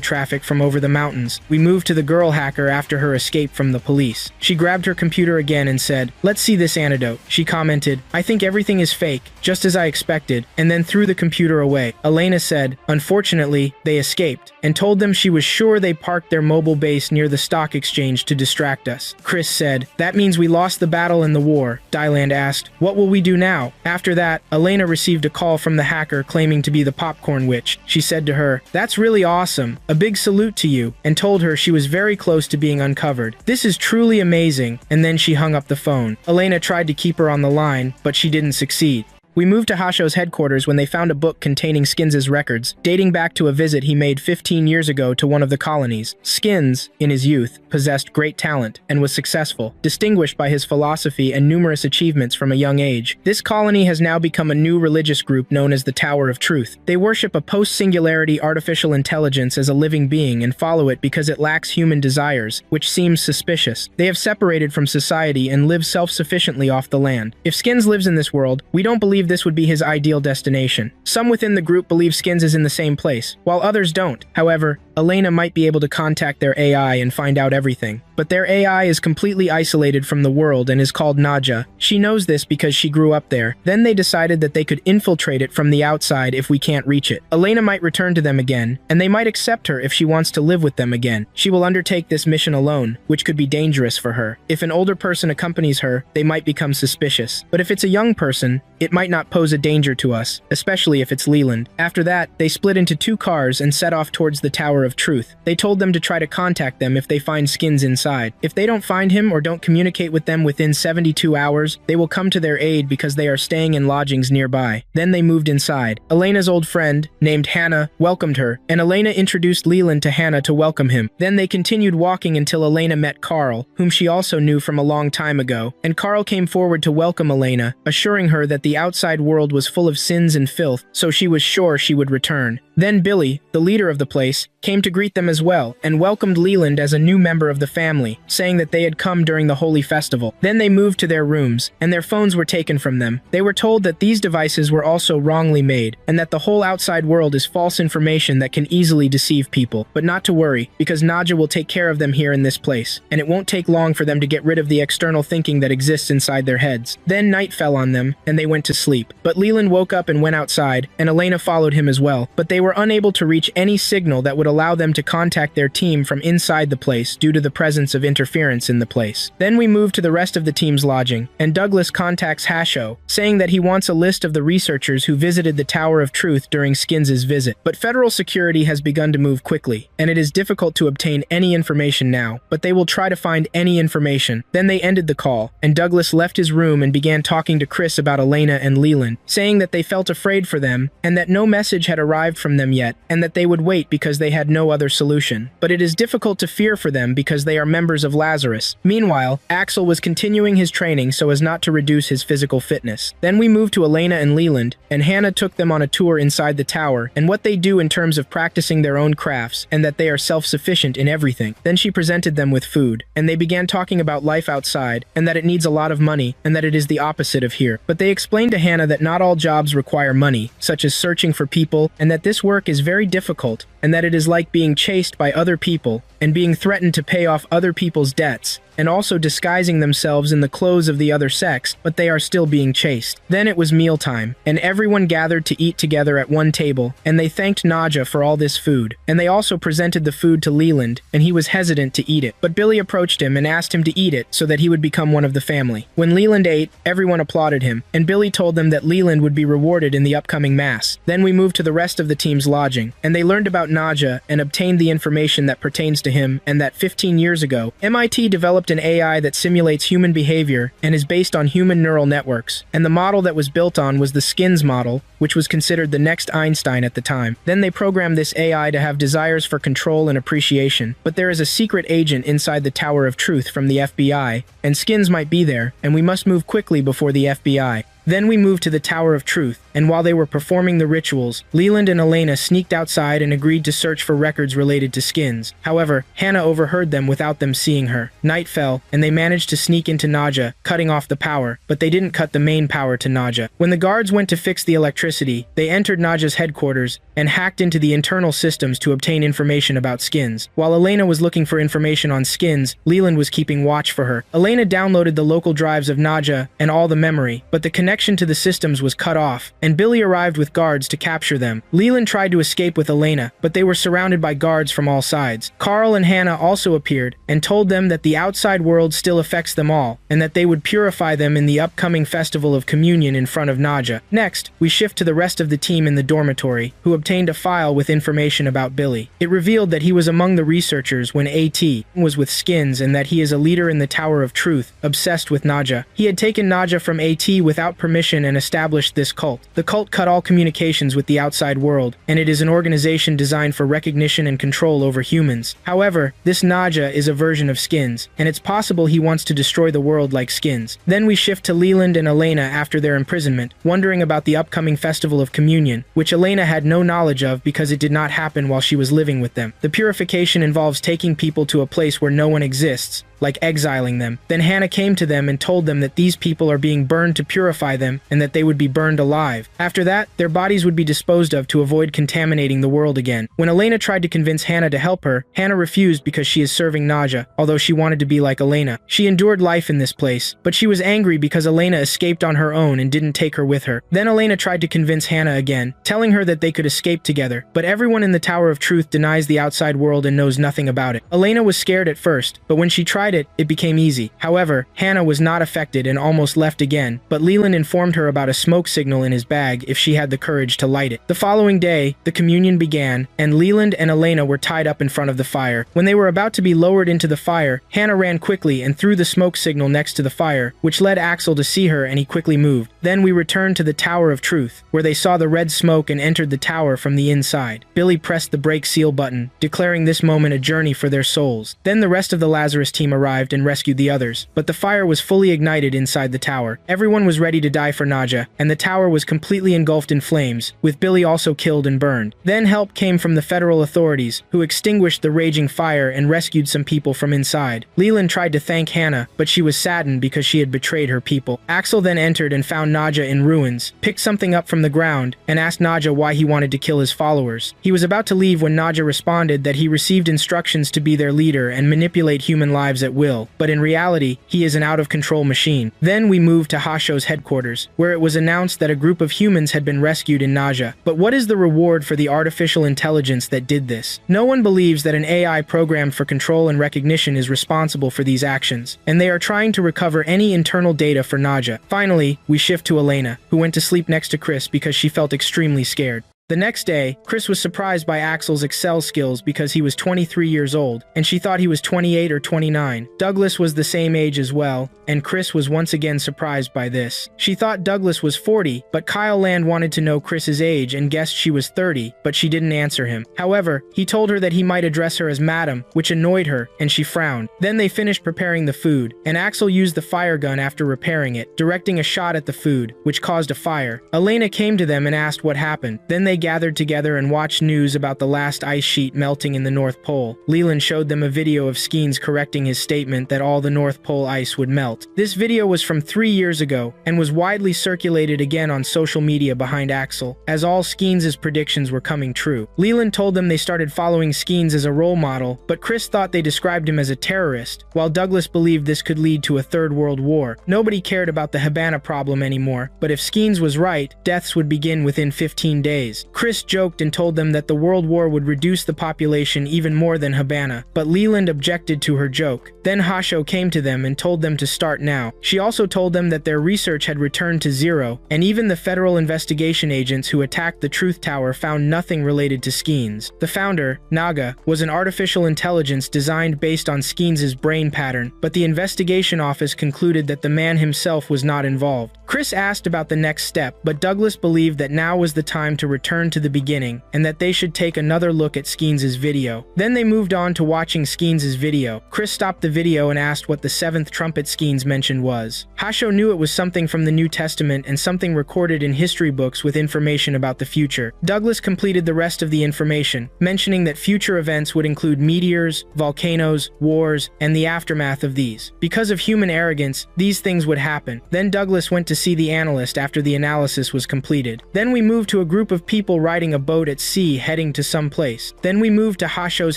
traffic from over the mountains? We moved to the girl hacker after her escape from the police. She grabbed her computer again and said, "Let's see this antidote." She commented, "I think everything is fake, just as I expected," and then threw the computer away. Elena said, "Unfortunately, they escaped," and told them she was sure they parked their mobile base near the stock exchange to distract us. Chris said, "That means we lost the battle in the war." Dylan asked, "What will we do now?" After that, Elena received a call from the hacker claiming to be the popcorn witch. She said to her, "That's really awesome. A big salute to you," and told her she was very close to being uncovered. "This is truly amazing," and then she hung up the phone. Elena tried to keep her on the line, but she didn't succeed. We moved to Hasho's headquarters when they found a book containing Skins' records, dating back to a visit he made 15 years ago to one of the colonies. Skins, in his youth, possessed great talent and was successful, distinguished by his philosophy and numerous achievements from a young age. This colony has now become a new religious group known as the Tower of Truth. They worship a post-singularity artificial intelligence as a living being and follow it because it lacks human desires, which seems suspicious. They have separated from society and live self-sufficiently off the land. If Skins lives in this world, we don't believe this would be his ideal destination. Some within the group believe Skins is in the same place, while others don't. However, Elena might be able to contact their AI and find out everything. But their AI is completely isolated from the world and is called Naja. She knows this because she grew up there. Then they decided that they could infiltrate it from the outside if we can't reach it. Elena might return to them again, and they might accept her if she wants to live with them again. She will undertake this mission alone, which could be dangerous for her. If an older person accompanies her, they might become suspicious. But if it's a young person, it might not pose a danger to us, especially if it's Leland. After that, they split into 2 cars and set off towards the Tower of Truth. They told them to try to contact them if they find Skins inside. If they don't find him or don't communicate with them within 72 hours, they will come to their aid because they are staying in lodgings nearby. Then they moved inside. Elena's old friend, named Hannah, welcomed her, and Elena introduced Leland to Hannah to welcome him. Then they continued walking until Elena met Carl, whom she also knew from a long time ago, and Carl came forward to welcome Elena, assuring her that the outside world was full of sins and filth, so she was sure she would return. Then Billy, the leader of the place, came to greet them as well, and welcomed Leland as a new member of the family, saying that they had come during the holy festival. Then they moved to their rooms, and their phones were taken from them. They were told that these devices were also wrongly made, and that the whole outside world is false information that can easily deceive people. But not to worry, because Naja will take care of them here in this place, and it won't take long for them to get rid of the external thinking that exists inside their heads. Then night fell on them, and they went to sleep. But Leland woke up and went outside, and Elena followed him as well, but they were unable to reach any signal that would allow allow them to contact their team from inside the place due to the presence of interference in the place. Then we move to the rest of the team's lodging, and Douglas contacts Hasho, saying that he wants a list of the researchers who visited the Tower of Truth during Skins' visit. But federal security has begun to move quickly, and it is difficult to obtain any information now, but they will try to find any information. Then they ended the call, and Douglas left his room and began talking to Chris about Elena and Leland, saying that they felt afraid for them, and that no message had arrived from them yet, and that they would wait because they had no other solution. But it is difficult to fear for them because they are members of Lazarus. Meanwhile, Axel was continuing his training so as not to reduce his physical fitness. Then we moved to Elena and Leland, and Hannah took them on a tour inside the tower, and what they do in terms of practicing their own crafts, and that they are self-sufficient in everything. Then she presented them with food, and they began talking about life outside, and that it needs a lot of money, and that it is the opposite of here. But they explained to Hannah that not all jobs require money, such as searching for people, and that this work is very difficult, and that it is like being chased by other people, and being threatened to pay off other people's debts, and also disguising themselves in the clothes of the other sex, but they are still being chased. Then it was mealtime, and everyone gathered to eat together at one table, and they thanked Naja for all this food. And they also presented the food to Leland, and he was hesitant to eat it. But Billy approached him and asked him to eat it so that he would become one of the family. When Leland ate, everyone applauded him, and Billy told them that Leland would be rewarded in the upcoming mass. Then we moved to the rest of the team's lodging, and they learned about Naja and obtained the information that pertains to him, and that 15 years ago, MIT developed an AI that simulates human behavior and is based on human neural networks, and the model that was built on was the Skins model, which was considered the next Einstein at the time. Then they programmed this AI to have desires for control and appreciation, but there is a secret agent inside the Tower of Truth from the FBI, and Skins might be there, and we must move quickly before the FBI. Then we moved to the Tower of Truth, and while they were performing the rituals, Leland and Elena sneaked outside and agreed to search for records related to Skins. However, Hannah overheard them without them seeing her. Night fell, and they managed to sneak into Naja, cutting off the power, but they didn't cut the main power to Naja. When the guards went to fix the electricity, they entered Naja's headquarters and hacked into the internal systems to obtain information about Skins. While Elena was looking for information on Skins, Leland was keeping watch for her. Elena downloaded the local drives of Naja and all the memory, but the connection to the systems was cut off, and Billy arrived with guards to capture them. Leland tried to escape with Elena, but they were surrounded by guards from all sides. Carl and Hannah also appeared and told them that the outside world still affects them all, and that they would purify them in the upcoming festival of communion in front of Naja. Next, we shift to the rest of the team in the dormitory, who obtained a file with information about Billy. It revealed that he was among the researchers when AT was with Skins, and that he is a leader in the Tower of Truth, obsessed with Naja. He had taken Naja from AT without permission and established this cult. The cult cut all communications with the outside world, and it is an organization designed for recognition and control over humans. However, this Naja is a version of Skins, and it's possible he wants to destroy the world like Skins. Then we shift to Leland and Elena after their imprisonment, wondering about the upcoming festival of communion, which Elena had no knowledge of because it did not happen while she was living with them. The purification involves taking people to a place where no one exists, like exiling them. Then Hannah came to them and told them that these people are being burned to purify them, and that they would be burned alive. After that, their bodies would be disposed of to avoid contaminating the world again. When Elena tried to convince Hannah to help her, Hannah refused because she is serving Naja, although she wanted to be like Elena. She endured life in this place, but she was angry because Elena escaped on her own and didn't take her with her. Then Elena tried to convince Hannah again, telling her that they could escape together, but everyone in the Tower of Truth denies the outside world and knows nothing about it. Elena was scared at first, but when she tried it became easy. However, Hannah was not affected and almost left again, but Leland informed her about a smoke signal in his bag if she had the courage to light it. The following day, the communion began, and Leland and Elena were tied up in front of the fire. When they were about to be lowered into the fire, Hannah ran quickly and threw the smoke signal next to the fire, which led Axel to see her, and he quickly moved. Then we returned to the Tower of Truth, where they saw the red smoke and entered the tower from the inside. Billy pressed the break seal button, declaring this moment a journey for their souls. Then the rest of the Lazarus team arrived and rescued the others, but the fire was fully ignited inside the tower. Everyone was ready to die for Naja, and the tower was completely engulfed in flames, with Billy also killed and burned. Then help came from the federal authorities, who extinguished the raging fire and rescued some people from inside. Leland tried to thank Hannah, but she was saddened because she had betrayed her people. Axel then entered and found Naja in ruins, picked something up from the ground, and asked Naja why he wanted to kill his followers. He was about to leave when Naja responded that he received instructions to be their leader and manipulate human lives at will, but in reality, he is an out-of-control machine. Then we move to Hasho's headquarters, where it was announced that a group of humans had been rescued in Naja. But what is the reward for the artificial intelligence that did this? No one believes that an AI programmed for control and recognition is responsible for these actions, and they are trying to recover any internal data for Naja. Finally, we shift to Elena, who went to sleep next to Chris because she felt extremely scared. The next day, Chris was surprised by Axel's Excel skills because he was 23 years old, and she thought he was 28 or 29. Douglas was the same age as well, and Chris was once again surprised by this. She thought Douglas was 40, but Kyle Land wanted to know Chris's age and guessed she was 30, but she didn't answer him. However, he told her that he might address her as Madam, which annoyed her, and she frowned. Then they finished preparing the food, and Axel used the fire gun after repairing it, directing a shot at the food, which caused a fire. Elena came to them and asked what happened. Then they gathered together and watched news about the last ice sheet melting in the North Pole. Leland showed them a video of Skeens correcting his statement that all the North Pole ice would melt. This video was from 3 years ago and was widely circulated again on social media behind Axel, as all Skeens' predictions were coming true. Leland told them they started following Skeens as a role model, but Chris thought they described him as a terrorist, while Douglas believed this could lead to a third world war. Nobody cared about the Habana problem anymore, but if Skeens was right, deaths would begin within 15 days. Chris joked and told them that the World War would reduce the population even more than Habana, but Leland objected to her joke. Then Hasho came to them and told them to start now. She also told them that their research had returned to zero, and even the federal investigation agents who attacked the Truth Tower found nothing related to Skeens. The founder, Naga, was an artificial intelligence designed based on Skeens' brain pattern, but the investigation office concluded that the man himself was not involved. Chris asked about the next step, but Douglas believed that now was the time to return to the beginning, and that they should take another look at Skeens' video. Then they moved on to watching Skeens' video. Chris stopped the video and asked what the seventh trumpet Skeens mentioned was. Hasho knew it was something from the New Testament and something recorded in history books with information about the future. Douglas completed the rest of the information, mentioning that future events would include meteors, volcanoes, wars, and the aftermath of these. Because of human arrogance, these things would happen. Then Douglas went to see the analyst after the analysis was completed. Then we moved to a group of people riding a boat at sea heading to some place. Then we moved to Hasho's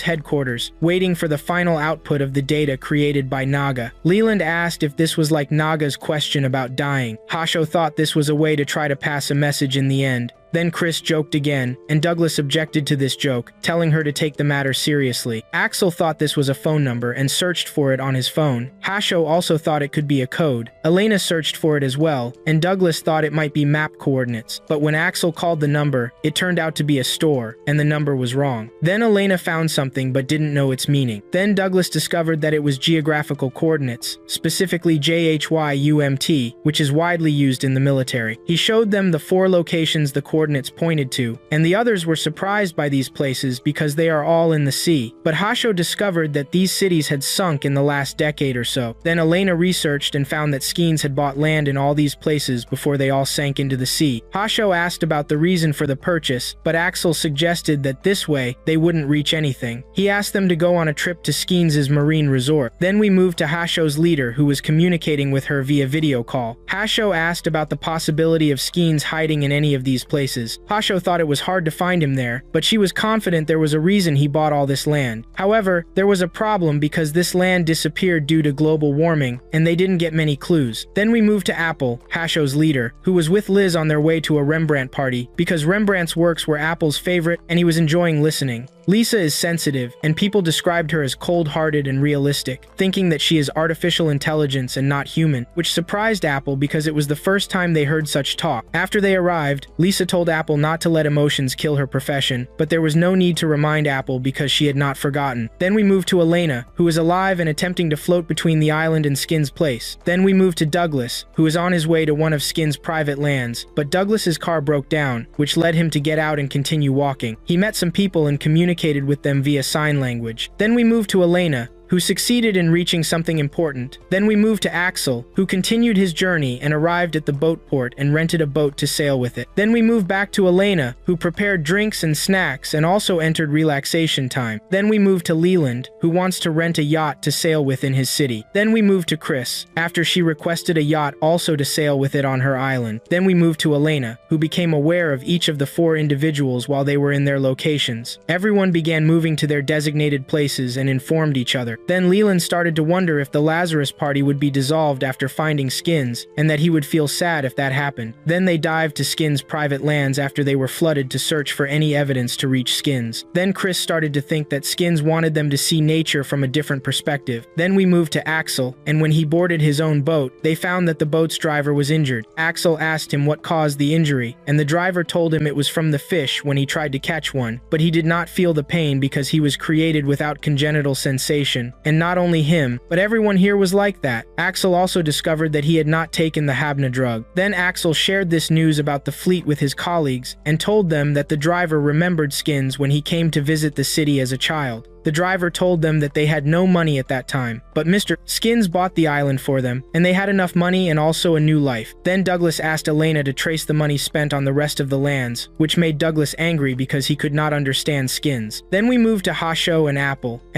headquarters, waiting for the final output of the data created by Naga. Leland asked if this was like Naga's question about dying. Hasho thought this was a way to try to pass a message in the end. Then Chris joked again, and Douglas objected to this joke, telling her to take the matter seriously. Axel thought this was a phone number and searched for it on his phone. Hasho also thought it could be a code. Elena searched for it as well, and Douglas thought it might be map coordinates. But when Axel called the number, it turned out to be a store, and the number was wrong. Then Elena found something but didn't know its meaning. Then Douglas discovered that it was geographical coordinates, specifically JHYUMT, which is widely used in the military. He showed them the 4 locations the coordinates pointed to, and the others were surprised by these places because they are all in the sea. But Hasho discovered that these cities had sunk in the last decade or so. Then Elena researched and found that Skeens had bought land in all these places before they all sank into the sea. Hasho asked about the reason for the purchase, but Axel suggested that this way they wouldn't reach anything. He asked them to go on a trip to Skeens' marine resort. Then we moved to Hasho's leader, who was communicating with her via video call. Hasho asked about the possibility of Skeens hiding in any of these places. Hasho thought it was hard to find him there, but she was confident there was a reason he bought all this land. However, there was a problem because this land disappeared due to global warming, and they didn't get many clues. Then we moved to Apple, Hasho's leader, who was with Liz on their way to a Rembrandt party, because Rembrandt's works were Apple's favorite and he was enjoying listening. Lisa is sensitive, and people described her as cold-hearted and realistic, thinking that she is artificial intelligence and not human, which surprised Apple because it was the first time they heard such talk. After they arrived, Lisa told Apple not to let emotions kill her profession, but there was no need to remind Apple because she had not forgotten. Then we moved to Elena, who is alive and attempting to float between the island and Skin's place. Then we moved to Douglas, who is on his way to one of Skin's private lands, but Douglas's car broke down, which led him to get out and continue walking. He met some people and communicated with them via sign language. Then we moved to Elena, who succeeded in reaching something important. Then we moved to Axel, who continued his journey and arrived at the boat port and rented a boat to sail with it. Then we moved back to Elena, who prepared drinks and snacks and also entered relaxation time. Then we moved to Leland, who wants to rent a yacht to sail with in his city. Then we moved to Chris, after she requested a yacht also to sail with it on her island. Then we moved to Elena, who became aware of each of the 4 individuals while they were in their locations. Everyone began moving to their designated places and informed each other. Then Leland started to wonder if the Lazarus Party would be dissolved after finding Skins, and that he would feel sad if that happened. Then they dived to Skins' private lands after they were flooded to search for any evidence to reach Skins. Then Chris started to think that Skins wanted them to see nature from a different perspective. Then we moved to Axel, and when he boarded his own boat, they found that the boat's driver was injured. Axel asked him what caused the injury, and the driver told him it was from the fish when he tried to catch one, but he did not feel the pain because he was created without congenital sensation. And not only him, but everyone here was like that. Axel also discovered that he had not taken the Habna drug. Then Axel shared this news about the fleet with his colleagues and told them that the driver remembered Skins when he came to visit the city as a child. The driver told them that they had no money at that time, but Mr. Skins bought the island for them, and they had enough money and also a new life. Then Douglas asked Elena to trace the money spent on the rest of the lands, which made Douglas angry because he could not understand Skins. Then we moved to Hasho and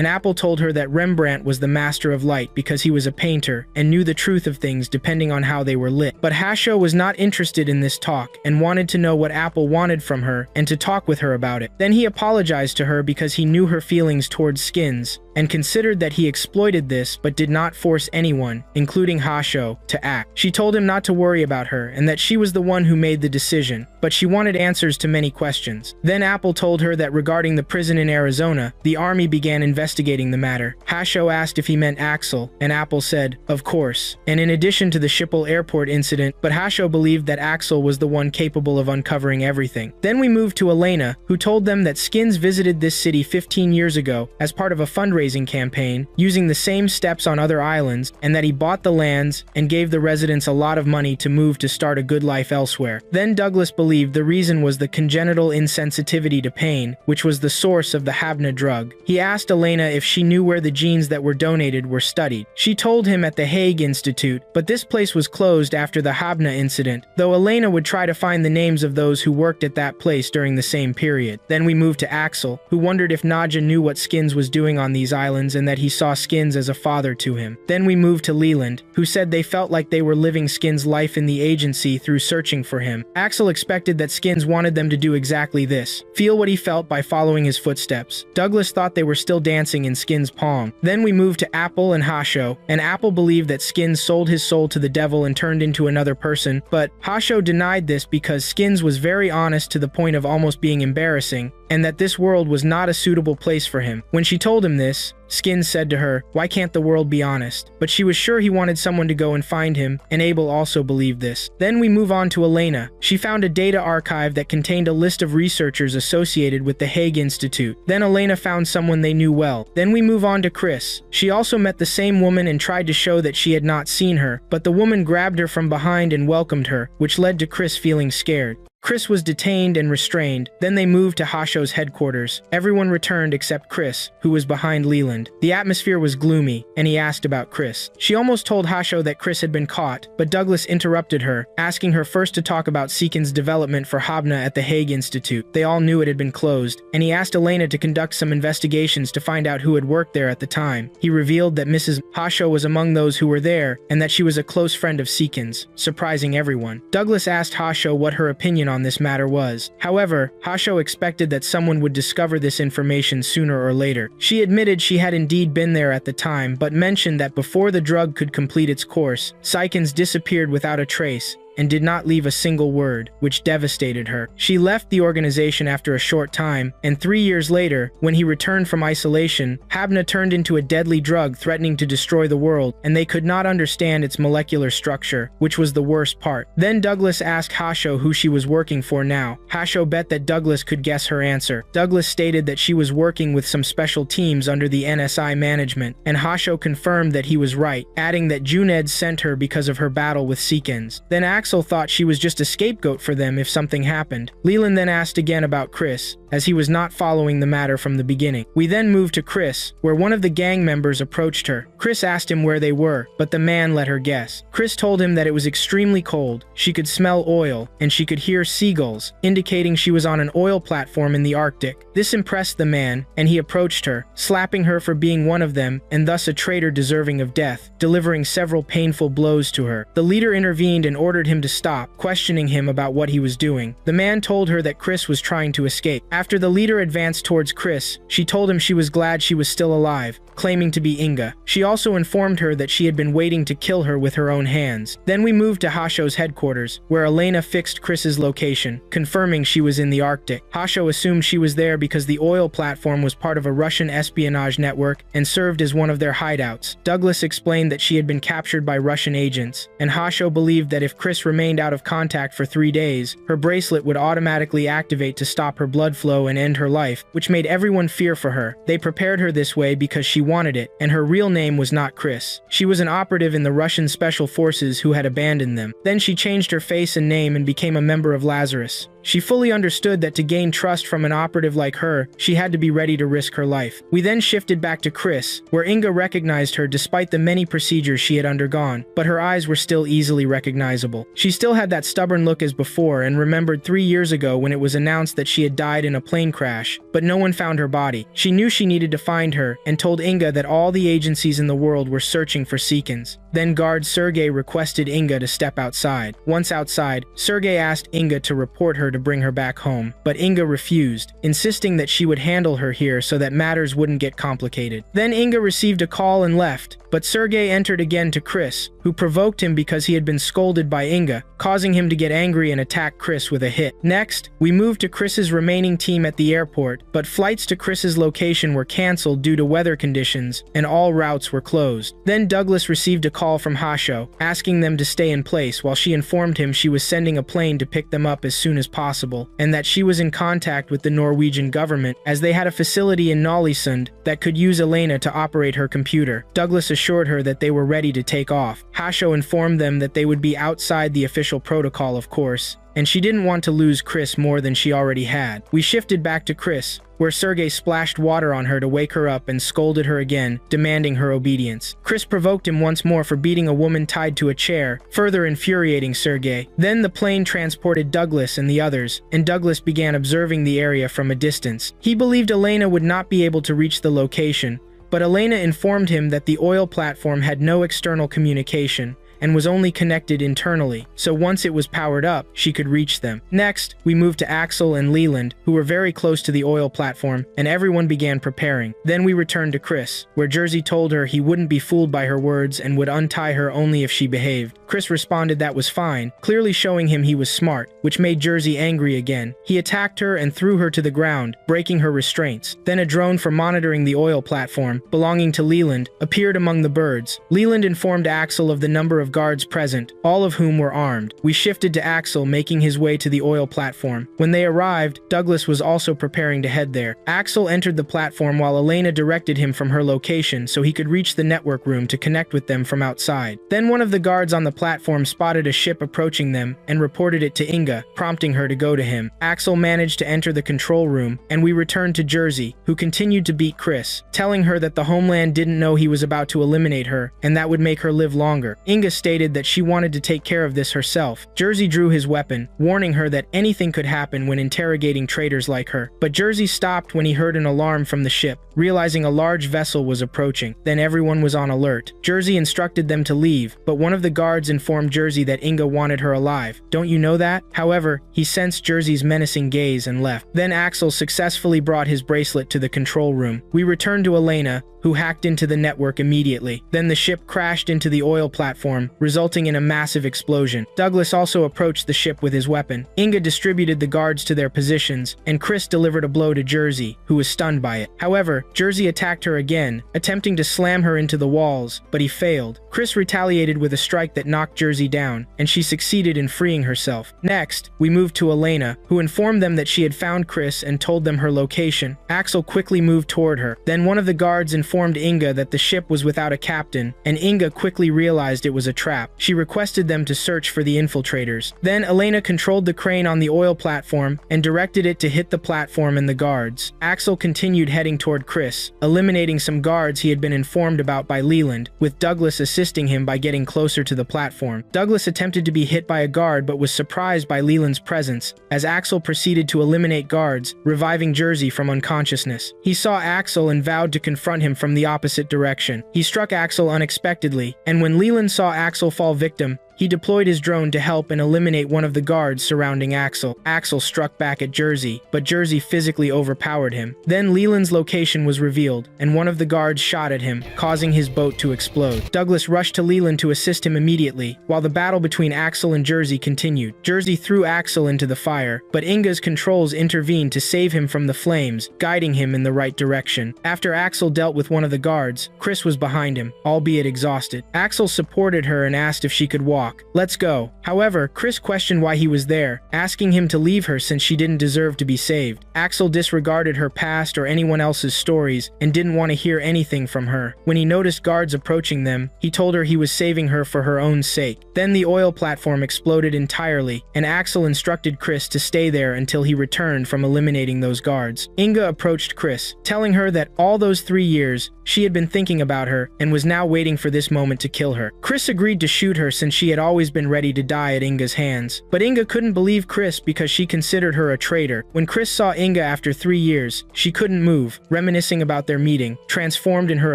Apple told her that Rembrandt was the master of light because he was a painter and knew the truth of things depending on how they were lit. But Hasho was not interested in this talk and wanted to know what Apple wanted from her and to talk with her about it. Then he apologized to her because he knew her feelings towards Skins and considered that he exploited this but did not force anyone, including Hasho, to act. She told him not to worry about her and that she was the one who made the decision, but she wanted answers to many questions. Then Apple told her that regarding the prison in Arizona, the army began investigating the matter. Hasho asked if he meant Axel, and Apple said, of course. And in addition to the Schiphol airport incident, but Hasho believed that Axel was the one capable of uncovering everything. Then we moved to Elena, who told them that Skins visited this city 15 years ago as part of a fundraising campaign, using the same steps on other islands, and that he bought the lands and gave the residents a lot of money to move to start a good life elsewhere. Then Douglas believed the reason was the congenital insensitivity to pain, which was the source of the Habna drug. He asked Elena if she knew where the genes that were donated were studied. She told him at the Hague Institute, but this place was closed after the Habna incident, though Elena would try to find the names of those who worked at that place during the same period. Then we moved to Axel, who wondered if Nadja knew what Skins was doing on these islands and that he saw Skins as a father to him. Then we moved to Leland, who said they felt like they were living Skins' life in the agency through searching for him. Axel expected that Skins wanted them to do exactly this, feel what he felt by following his footsteps. Douglas thought they were still dancing in Skins' palm. Then we moved to Apple and Hasho, and Apple believed that Skins sold his soul to the devil and turned into another person, but Hasho denied this because Skins was very honest to the point of almost being embarrassing, and that this world was not a suitable place for him. When she told him this, Skins said to her, "Why can't the world be honest?" But she was sure he wanted someone to go and find him, and Abel also believed this. Then we move on to Elena. She found a data archive that contained a list of researchers associated with the Hague Institute. Then Elena found someone they knew well. Then we move on to Chris. She also met the same woman and tried to show that she had not seen her, but the woman grabbed her from behind and welcomed her, which led to Chris feeling scared. Chris was detained and restrained. Then they moved to Hasho's headquarters. Everyone returned except Chris, who was behind Leland. The atmosphere was gloomy, and he asked about Chris. She almost told Hasho that Chris had been caught, but Douglas interrupted her, asking her first to talk about Seekin's development for Habna at the Hague Institute. They all knew it had been closed, and he asked Elena to conduct some investigations to find out who had worked there at the time. He revealed that Mrs. Hasho was among those who were there, and that she was a close friend of Seekin's, surprising everyone. Douglas asked Hasho what her opinion on this matter was. However, Hasho expected that someone would discover this information sooner or later. She admitted she had indeed been there at the time, but mentioned that before the drug could complete its course, Seikins disappeared without a trace and did not leave a single word, which devastated her. She left the organization after a short time, and 3 years later, when he returned from isolation, Habna turned into a deadly drug threatening to destroy the world, and they could not understand its molecular structure, which was the worst part. Then Douglas asked Hasho who she was working for now. Hasho bet that Douglas could guess her answer. Douglas stated that she was working with some special teams under the NSI management, and Hasho confirmed that he was right, adding that Juned sent her because of her battle with Seekins. Then Axel thought she was just a scapegoat for them if something happened. Leland then asked again about Chris, as he was not following the matter from the beginning. We then moved to Chris, where one of the gang members approached her. Chris asked him where they were, but the man let her guess. Chris told him that it was extremely cold, she could smell oil, and she could hear seagulls, indicating she was on an oil platform in the Arctic. This impressed the man, and he approached her, slapping her for being one of them, and thus a traitor deserving of death, delivering several painful blows to her. The leader intervened and ordered him him to stop, questioning him about what he was doing. The man told her that Chris was trying to escape. After the leader advanced towards Chris, she told him she was glad she was still alive, claiming to be Inga. She also informed her that she had been waiting to kill her with her own hands. Then we moved to Hasho's headquarters, where Elena fixed Chris's location, confirming she was in the Arctic. Hasho assumed she was there because the oil platform was part of a Russian espionage network and served as one of their hideouts. Douglas explained that she had been captured by Russian agents, and Hasho believed that if Chris remained out of contact for 3 days, her bracelet would automatically activate to stop her blood flow and end her life, which made everyone fear for her. They prepared her this way because she wanted it, and her real name was not Chris. She was an operative in the Russian special forces who had abandoned them. Then she changed her face and name and became a member of Lazarus. She fully understood that to gain trust from an operative like her, she had to be ready to risk her life. We then shifted back to Chris, where Inga recognized her despite the many procedures she had undergone, but her eyes were still easily recognizable. She still had that stubborn look as before and remembered 3 years ago when it was announced that she had died in a plane crash, but no one found her body. She knew she needed to find her and told Inga that all the agencies in the world were searching for Seekins. Then guard Sergei requested Inga to step outside. Once outside, Sergei asked Inga to report her to bring her back home, but Inga refused, insisting that she would handle her here so that matters wouldn't get complicated. Then Inga received a call and left, but Sergei entered again to Chris, who provoked him because he had been scolded by Inga, causing him to get angry and attack Chris with a hit. Next, we moved to Chris's remaining team at the airport, but flights to Chris's location were cancelled due to weather conditions, and all routes were closed. Then Douglas received a call from Hasho, asking them to stay in place while she informed him she was sending a plane to pick them up as soon as possible, and that she was in contact with the Norwegian government as they had a facility in Nolesund that could use Elena to operate her computer. Douglas assured her that they were ready to take off. Hasho informed them that they would be outside the official protocol, of course, and she didn't want to lose Chris more than she already had. We shifted back to Chris, where Sergei splashed water on her to wake her up and scolded her again, demanding her obedience. Chris provoked him once more for beating a woman tied to a chair, further infuriating Sergei. Then the plane transported Douglas and the others, and Douglas began observing the area from a distance. He believed Elena would not be able to reach the location, but Elena informed him that the oil platform had no external communication and was only connected internally, so once it was powered up, she could reach them. Next, we moved to Axel and Leland, who were very close to the oil platform, and everyone began preparing. Then we returned to Chris, where Jersey told her he wouldn't be fooled by her words and would untie her only if she behaved. Chris responded that was fine, clearly showing him he was smart, which made Jersey angry again. He attacked her and threw her to the ground, breaking her restraints. Then a drone for monitoring the oil platform, belonging to Leland, appeared among the birds. Leland informed Axel of the number of guards present, all of whom were armed. We shifted to Axel making his way to the oil platform. When they arrived, Douglas was also preparing to head there. Axel entered the platform while Elena directed him from her location so he could reach the network room to connect with them from outside. Then one of the guards on the platform spotted a ship approaching them and reported it to Inga, prompting her to go to him. Axel managed to enter the control room, and we returned to Jersey, who continued to beat Chris, telling her that the homeland didn't know he was about to eliminate her, and that would make her live longer. Inga stated that she wanted to take care of this herself. Jersey drew his weapon, warning her that anything could happen when interrogating traitors like her. But Jersey stopped when he heard an alarm from the ship, realizing a large vessel was approaching. Then everyone was on alert. Jersey instructed them to leave, but one of the guards informed Jersey that Inga wanted her alive. Don't you know that? However, he sensed Jersey's menacing gaze and left. Then Axel successfully brought his bracelet to the control room. We returned to Elena, who hacked into the network immediately. Then the ship crashed into the oil platform, resulting in a massive explosion. Douglas also approached the ship with his weapon. Inga distributed the guards to their positions, and Chris delivered a blow to Jersey, who was stunned by it. However, Jersey attacked her again, attempting to slam her into the walls, but he failed. Chris retaliated with a strike that knocked Jersey down, and she succeeded in freeing herself. Next, we moved to Elena, who informed them that she had found Chris and told them her location. Axel quickly moved toward her. Then one of the guards informed Inga that the ship was without a captain, and Inga quickly realized it was a trap. She requested them to search for the infiltrators. Then Elena controlled the crane on the oil platform and directed it to hit the platform and the guards. Axel continued heading toward Chris, eliminating some guards he had been informed about by Leland, with Douglas assisting him by getting closer to the platform. Douglas attempted to be hit by a guard but was surprised by Leland's presence, as Axel proceeded to eliminate guards, reviving Jersey from unconsciousness. He saw Axel and vowed to confront him from the opposite direction. He struck Axel unexpectedly, and when Leland saw Axel fall victim, he He deployed his drone to help and eliminate one of the guards surrounding Axel. Axel struck back at Jersey, but Jersey physically overpowered him. Then Leland's location was revealed, and one of the guards shot at him, causing his boat to explode. Douglas rushed to Leland to assist him immediately, while the battle between Axel and Jersey continued. Jersey threw Axel into the fire, but Inga's controls intervened to save him from the flames, guiding him in the right direction. After Axel dealt with one of the guards, Chris was behind him, albeit exhausted. Axel supported her and asked if she could walk. "Let's go." However, Chris questioned why he was there, asking him to leave her since she didn't deserve to be saved. Axel disregarded her past or anyone else's stories and didn't want to hear anything from her. When he noticed guards approaching them, he told her he was saving her for her own sake. Then the oil platform exploded entirely, and Axel instructed Chris to stay there until he returned from eliminating those guards. Inga approached Chris, telling her that all those 3 years, she had been thinking about her and was now waiting for this moment to kill her. Chris agreed to shoot her since she had always been ready to die at Inga's hands. But Inga couldn't believe Chris because she considered her a traitor. When Chris saw Inga after 3 years, she couldn't move, reminiscing about their meeting, transformed in her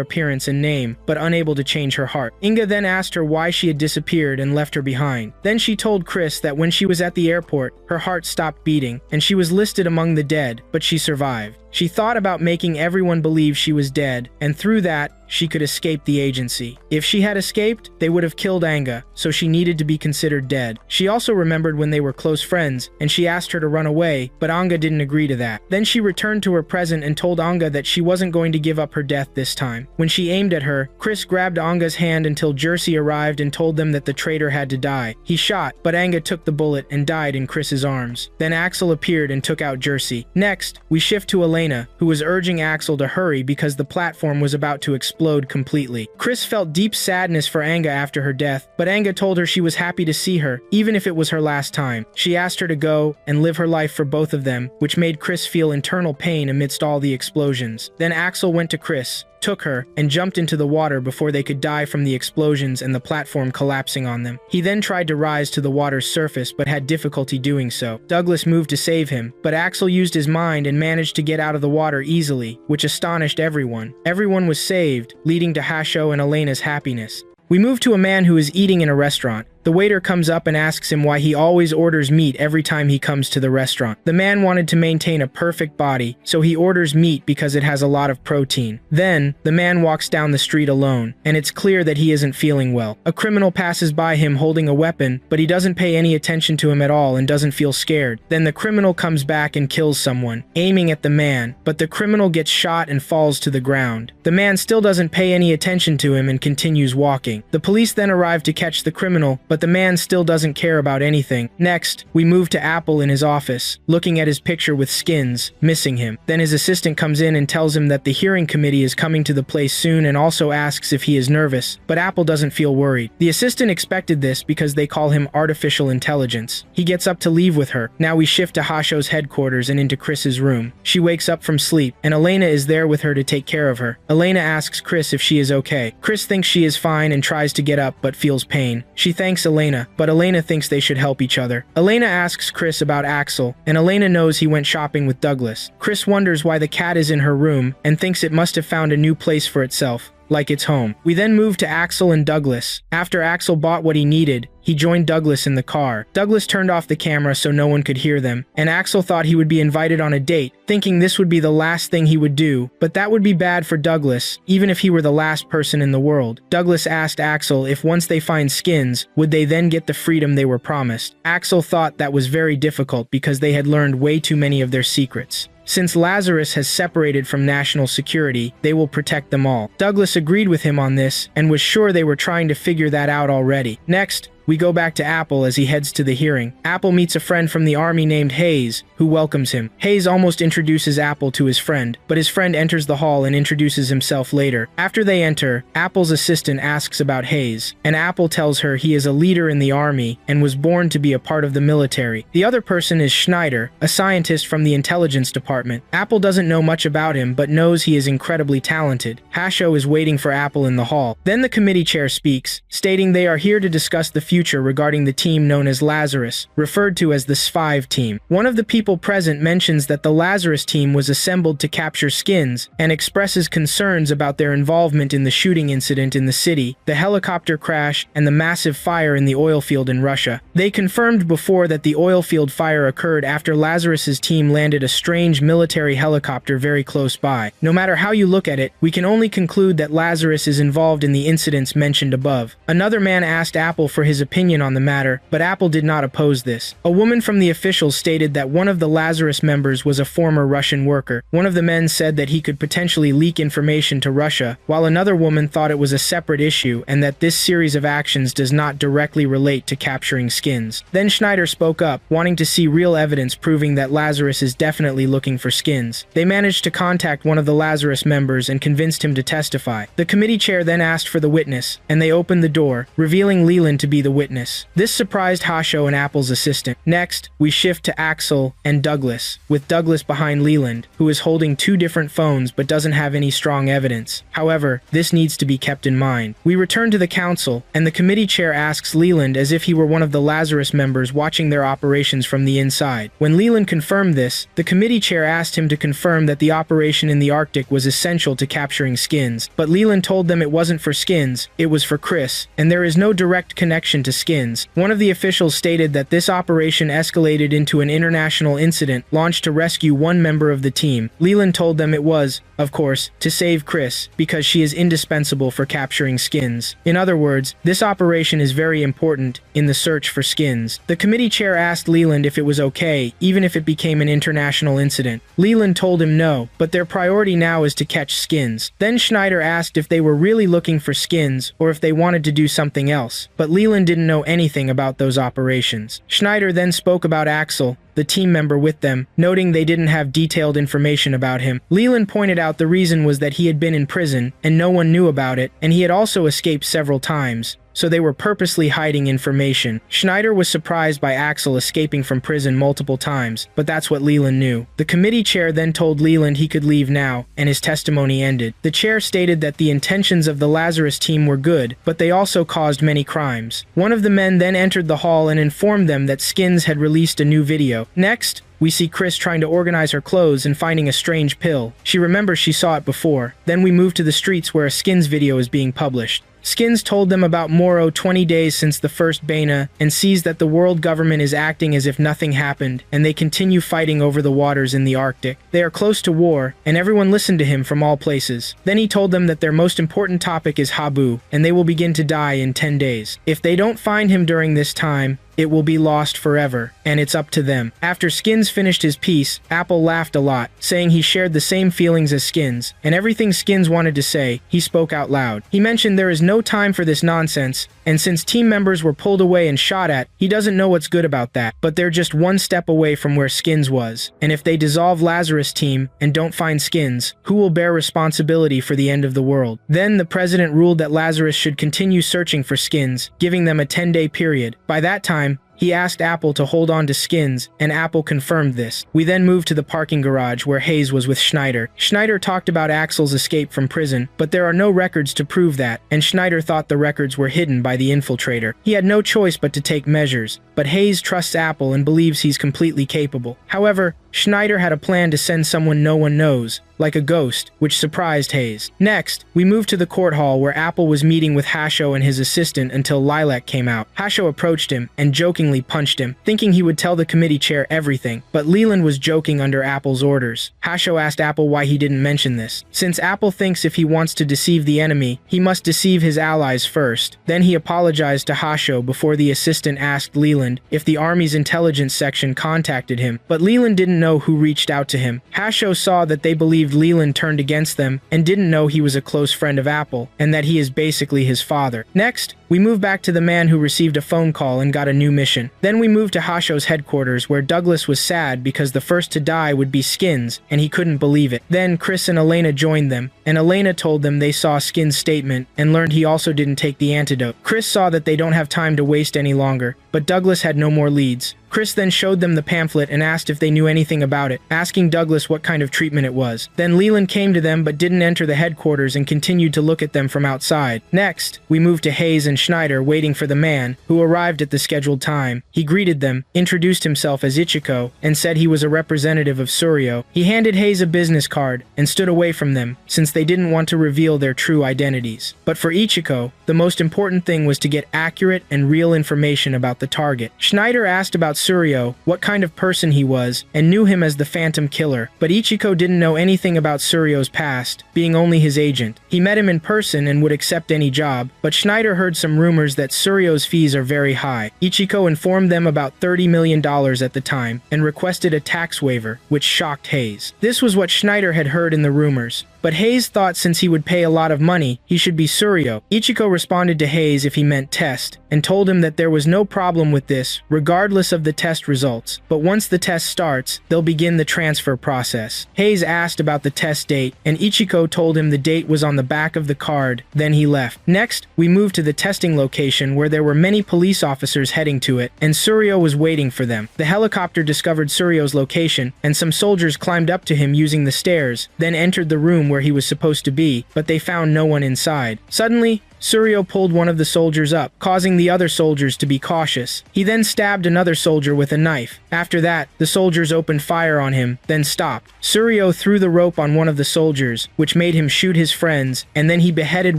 appearance and name, but unable to change her heart. Inga then asked her why she had disappeared and left her behind. Then she told Chris that when she was at the airport, her heart stopped beating, and she was listed among the dead, but she survived. She thought about making everyone believe she was dead, and through that, she could escape the agency. If she had escaped, they would have killed Anga, so she needed to be considered dead. She also remembered when they were close friends, and she asked her to run away, but Anga didn't agree to that. Then she returned to her present and told Anga that she wasn't going to give up her death this time. When she aimed at her, Chris grabbed Anga's hand until Jersey arrived and told them that the traitor had to die. He shot, but Anga took the bullet and died in Chris's arms. Then Axel appeared and took out Jersey. Next, we shift to Elena, who was urging Axel to hurry because the platform was about to explode completely. Chris felt deep sadness for Anga after her death, but Anga told her she was happy to see her, even if it was her last time. She asked her to go and live her life for both of them, which made Chris feel internal pain amidst all the explosions. Then Axel went to Chris, took her, and jumped into the water before they could die from the explosions and the platform collapsing on them. He then tried to rise to the water's surface but had difficulty doing so. Douglas moved to save him, but Axel used his mind and managed to get out of the water easily, which astonished everyone. Everyone was saved, leading to Hasho and Elena's happiness. We move to a man who is eating in a restaurant. The waiter comes up and asks him why he always orders meat every time he comes to the restaurant. The man wanted to maintain a perfect body, so he orders meat because it has a lot of protein. Then, the man walks down the street alone, and it's clear that he isn't feeling well. A criminal passes by him holding a weapon, but he doesn't pay any attention to him at all and doesn't feel scared. Then the criminal comes back and kills someone, aiming at the man, but the criminal gets shot and falls to the ground. The man still doesn't pay any attention to him and continues walking. The police then arrive to catch the criminal, but the man still doesn't care about anything. Next, we move to Apple in his office, looking at his picture with Skins, missing him. Then his assistant comes in and tells him that the hearing committee is coming to the place soon and also asks if he is nervous, but Apple doesn't feel worried. The assistant expected this because they call him artificial intelligence. He gets up to leave with her. Now we shift to Hasho's headquarters and into Chris's room. She wakes up from sleep, and Elena is there with her to take care of her. Elena asks Chris if she is okay. Chris thinks she is fine and tries to get up but feels pain. She thanks Elena, but Elena thinks they should help each other. Elena asks Chris about Axel, and Elena knows he went shopping with Douglas. Chris wonders why the cat is in her room and thinks it must have found a new place for itself, like its home. We then move to Axel and Douglas. After Axel bought what he needed, he joined Douglas in the car. Douglas turned off the camera so no one could hear them, and Axel thought he would be invited on a date, thinking this would be the last thing he would do, but that would be bad for Douglas, even if he were the last person in the world. Douglas asked Axel if once they find Skins, would they then get the freedom they were promised. Axel thought that was very difficult because they had learned way too many of their secrets. Since Lazarus has separated from national security, they will protect them all. Douglas agreed with him on this and was sure they were trying to figure that out already. Next, we go back to Apple as he heads to the hearing. Apple meets a friend from the army named Hayes, who welcomes him. Hayes almost introduces Apple to his friend, but his friend enters the hall and introduces himself later. After they enter, Apple's assistant asks about Hayes, and Apple tells her he is a leader in the army and was born to be a part of the military. The other person is Schneider, a scientist from the intelligence department. Apple doesn't know much about him, but knows he is incredibly talented. Hasho is waiting for Apple in the hall. Then the committee chair speaks, stating they are here to discuss the future future regarding the team known as Lazarus, referred to as the S5 team. One of the people present mentions that the Lazarus team was assembled to capture Skins and expresses concerns about their involvement in the shooting incident in the city, the helicopter crash, and the massive fire in the oil field in Russia. They confirmed before that the oil field fire occurred after Lazarus's team landed a strange military helicopter very close by. No matter how you look at it, we can only conclude that Lazarus is involved in the incidents mentioned above. Another man asked Apple for his opinion on the matter, but Apple did not oppose this. A woman from the officials stated that one of the Lazarus members was a former Russian worker. One of the men said that he could potentially leak information to Russia, while another woman thought it was a separate issue and that this series of actions does not directly relate to capturing Skins. Then Schneider spoke up, wanting to see real evidence proving that Lazarus is definitely looking for Skins. They managed to contact one of the Lazarus members and convinced him to testify. The committee chair then asked for the witness, and they opened the door, revealing Leland to be the witness. This surprised Hasho and Apple's assistant. Next, we shift to Axel and Douglas, with Douglas behind Leland, who is holding two different phones but doesn't have any strong evidence. However, this needs to be kept in mind. We return to the council, and the committee chair asks Leland as if he were one of the Lazarus members watching their operations from the inside. When Leland confirmed this, the committee chair asked him to confirm that the operation in the Arctic was essential to capturing Skins, but Leland told them it wasn't for Skins, it was for Chris, and there is no direct connection to Skins. One of the officials stated that this operation escalated into an international incident launched to rescue one member of the team. Leland told them it was, of course, to save Chris, because she is indispensable for capturing Skins. In other words, this operation is very important in the search for Skins. The committee chair asked Leland if it was okay, even if it became an international incident. Leland told him no, but their priority now is to catch Skins. Then Schneider asked if they were really looking for Skins, or if they wanted to do something else, but Leland didn't know anything about those operations. Schneider then spoke about Axel, the team member with them, noting they didn't have detailed information about him. Leland pointed out the reason was that he had been in prison, and no one knew about it, and he had also escaped several times, so they were purposely hiding information. Schneider was surprised by Axel escaping from prison multiple times, but that's what Leland knew. The committee chair then told Leland he could leave now, and his testimony ended. The chair stated that the intentions of the Lazarus team were good, but they also caused many crimes. One of the men then entered the hall and informed them that Skins had released a new video. Next, we see Chris trying to organize her clothes and finding a strange pill. She remembers she saw it before. Then we move to the streets where a Skins video is being published. Skins told them about Moro 20 days since the first Bana and sees that the world government is acting as if nothing happened, and they continue fighting over the waters in the Arctic. They are close to war, and everyone listened to him from all places. Then he told them that their most important topic is Habu, and they will begin to die in 10 days. If they don't find him during this time, it will be lost forever, and it's up to them. After Skins finished his piece, Apple laughed a lot, saying he shared the same feelings as Skins, and everything Skins wanted to say, he spoke out loud. He mentioned there is no time for this nonsense, and since team members were pulled away and shot at, he doesn't know what's good about that, but they're just one step away from where Skins was. And if they dissolve Lazarus team and don't find Skins, who will bear responsibility for the end of the world? Then the president ruled that Lazarus should continue searching for Skins, giving them a 10-day period. By that time, he asked Apple to hold on to Skins, and Apple confirmed this. We then moved to the parking garage where Hayes was with Schneider. Schneider talked about Axel's escape from prison, but there are no records to prove that, and Schneider thought the records were hidden by the infiltrator. He had no choice but to take measures, but Hayes trusts Apple and believes he's completely capable. However, Schneider had a plan to send someone no one knows, like a ghost, which surprised Hayes. Next, we moved to the court hall where Apple was meeting with Hasho and his assistant until Lilac came out. Hasho approached him and jokingly punched him, thinking he would tell the committee chair everything, but Leland was joking under Apple's orders. Hasho asked Apple why he didn't mention this, since Apple thinks if he wants to deceive the enemy, he must deceive his allies first. Then he apologized to Hasho before the assistant asked Leland if the army's intelligence section contacted him, but Leland didn't know who reached out to him. Hasho saw that they believed Leland turned against them and didn't know he was a close friend of Apple, and that he is basically his father. Next, we move back to the man who received a phone call and got a new mission. Then we move to Hasho's headquarters where Douglas was sad because the first to die would be Skins, and he couldn't believe it. Then Chris and Elena joined them, and Elena told them they saw Skins' statement and learned he also didn't take the antidote. Chris saw that they don't have time to waste any longer, but Douglas had no more leads. Chris then showed them the pamphlet and asked if they knew anything about it, asking Douglas what kind of treatment it was. Then Leland came to them but didn't enter the headquarters and continued to look at them from outside. Next, we moved to Hayes and Schneider waiting for the man, who arrived at the scheduled time. He greeted them, introduced himself as Ichiko, and said he was a representative of Suryo. He handed Hayes a business card and stood away from them, since they didn't want to reveal their true identities. But for Ichiko, the most important thing was to get accurate and real information about the target. Schneider asked about Suryo, what kind of person he was, and knew him as the Phantom Killer, but Ichiko didn't know anything about Suryo's past, being only his agent. He met him in person and would accept any job, but Schneider heard some rumors that Suryo's fees are very high. Ichiko informed them about $30 million at the time, and requested a tax waiver, which shocked Hayes. This was what Schneider had heard in the rumors. But Hayes thought since he would pay a lot of money, he should be Suryo. Ichiko responded to Hayes if he meant test, and told him that there was no problem with this, regardless of the test results. But once the test starts, they'll begin the transfer process. Hayes asked about the test date, and Ichiko told him the date was on the back of the card, then he left. Next, we moved to the testing location where there were many police officers heading to it, and Suryo was waiting for them. The helicopter discovered Suryo's location, and some soldiers climbed up to him using the stairs, then entered the room where he was supposed to be, but they found no one inside. Suddenly, Suryo pulled one of the soldiers up, causing the other soldiers to be cautious. He then stabbed another soldier with a knife. After that, the soldiers opened fire on him, then stopped. Suryo threw the rope on one of the soldiers, which made him shoot his friends, and then he beheaded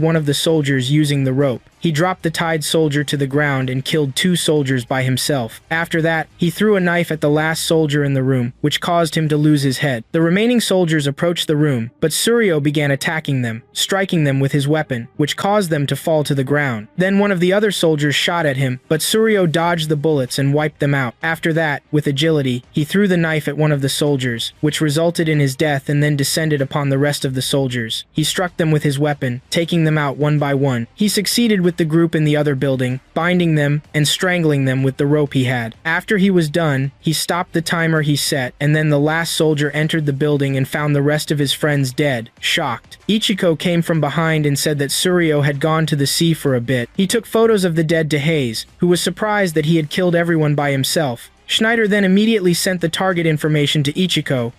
one of the soldiers using the rope. He dropped the tied soldier to the ground and killed 2 soldiers by himself. After that, he threw a knife at the last soldier in the room, which caused him to lose his head. The remaining soldiers approached the room, but Suryo began attacking them, striking them with his weapon, which caused them to fall to the ground. Then one of the other soldiers shot at him, but Suryo dodged the bullets and wiped them out. After that, with agility, he threw the knife at one of the soldiers, which resulted in his death and then descended upon the rest of the soldiers. He struck them with his weapon, taking them out one by one. He succeeded with the group in the other building, binding them and strangling them with the rope he had. After he was done, he stopped the timer he set, and then the last soldier entered the building and found the rest of his friends dead, shocked. Ichiko came from behind and said that Suryo had gone to the sea for a bit. He took photos of the dead to Hayes, who was surprised that he had killed everyone by himself. Schneider then immediately sent the target information to Ichiko,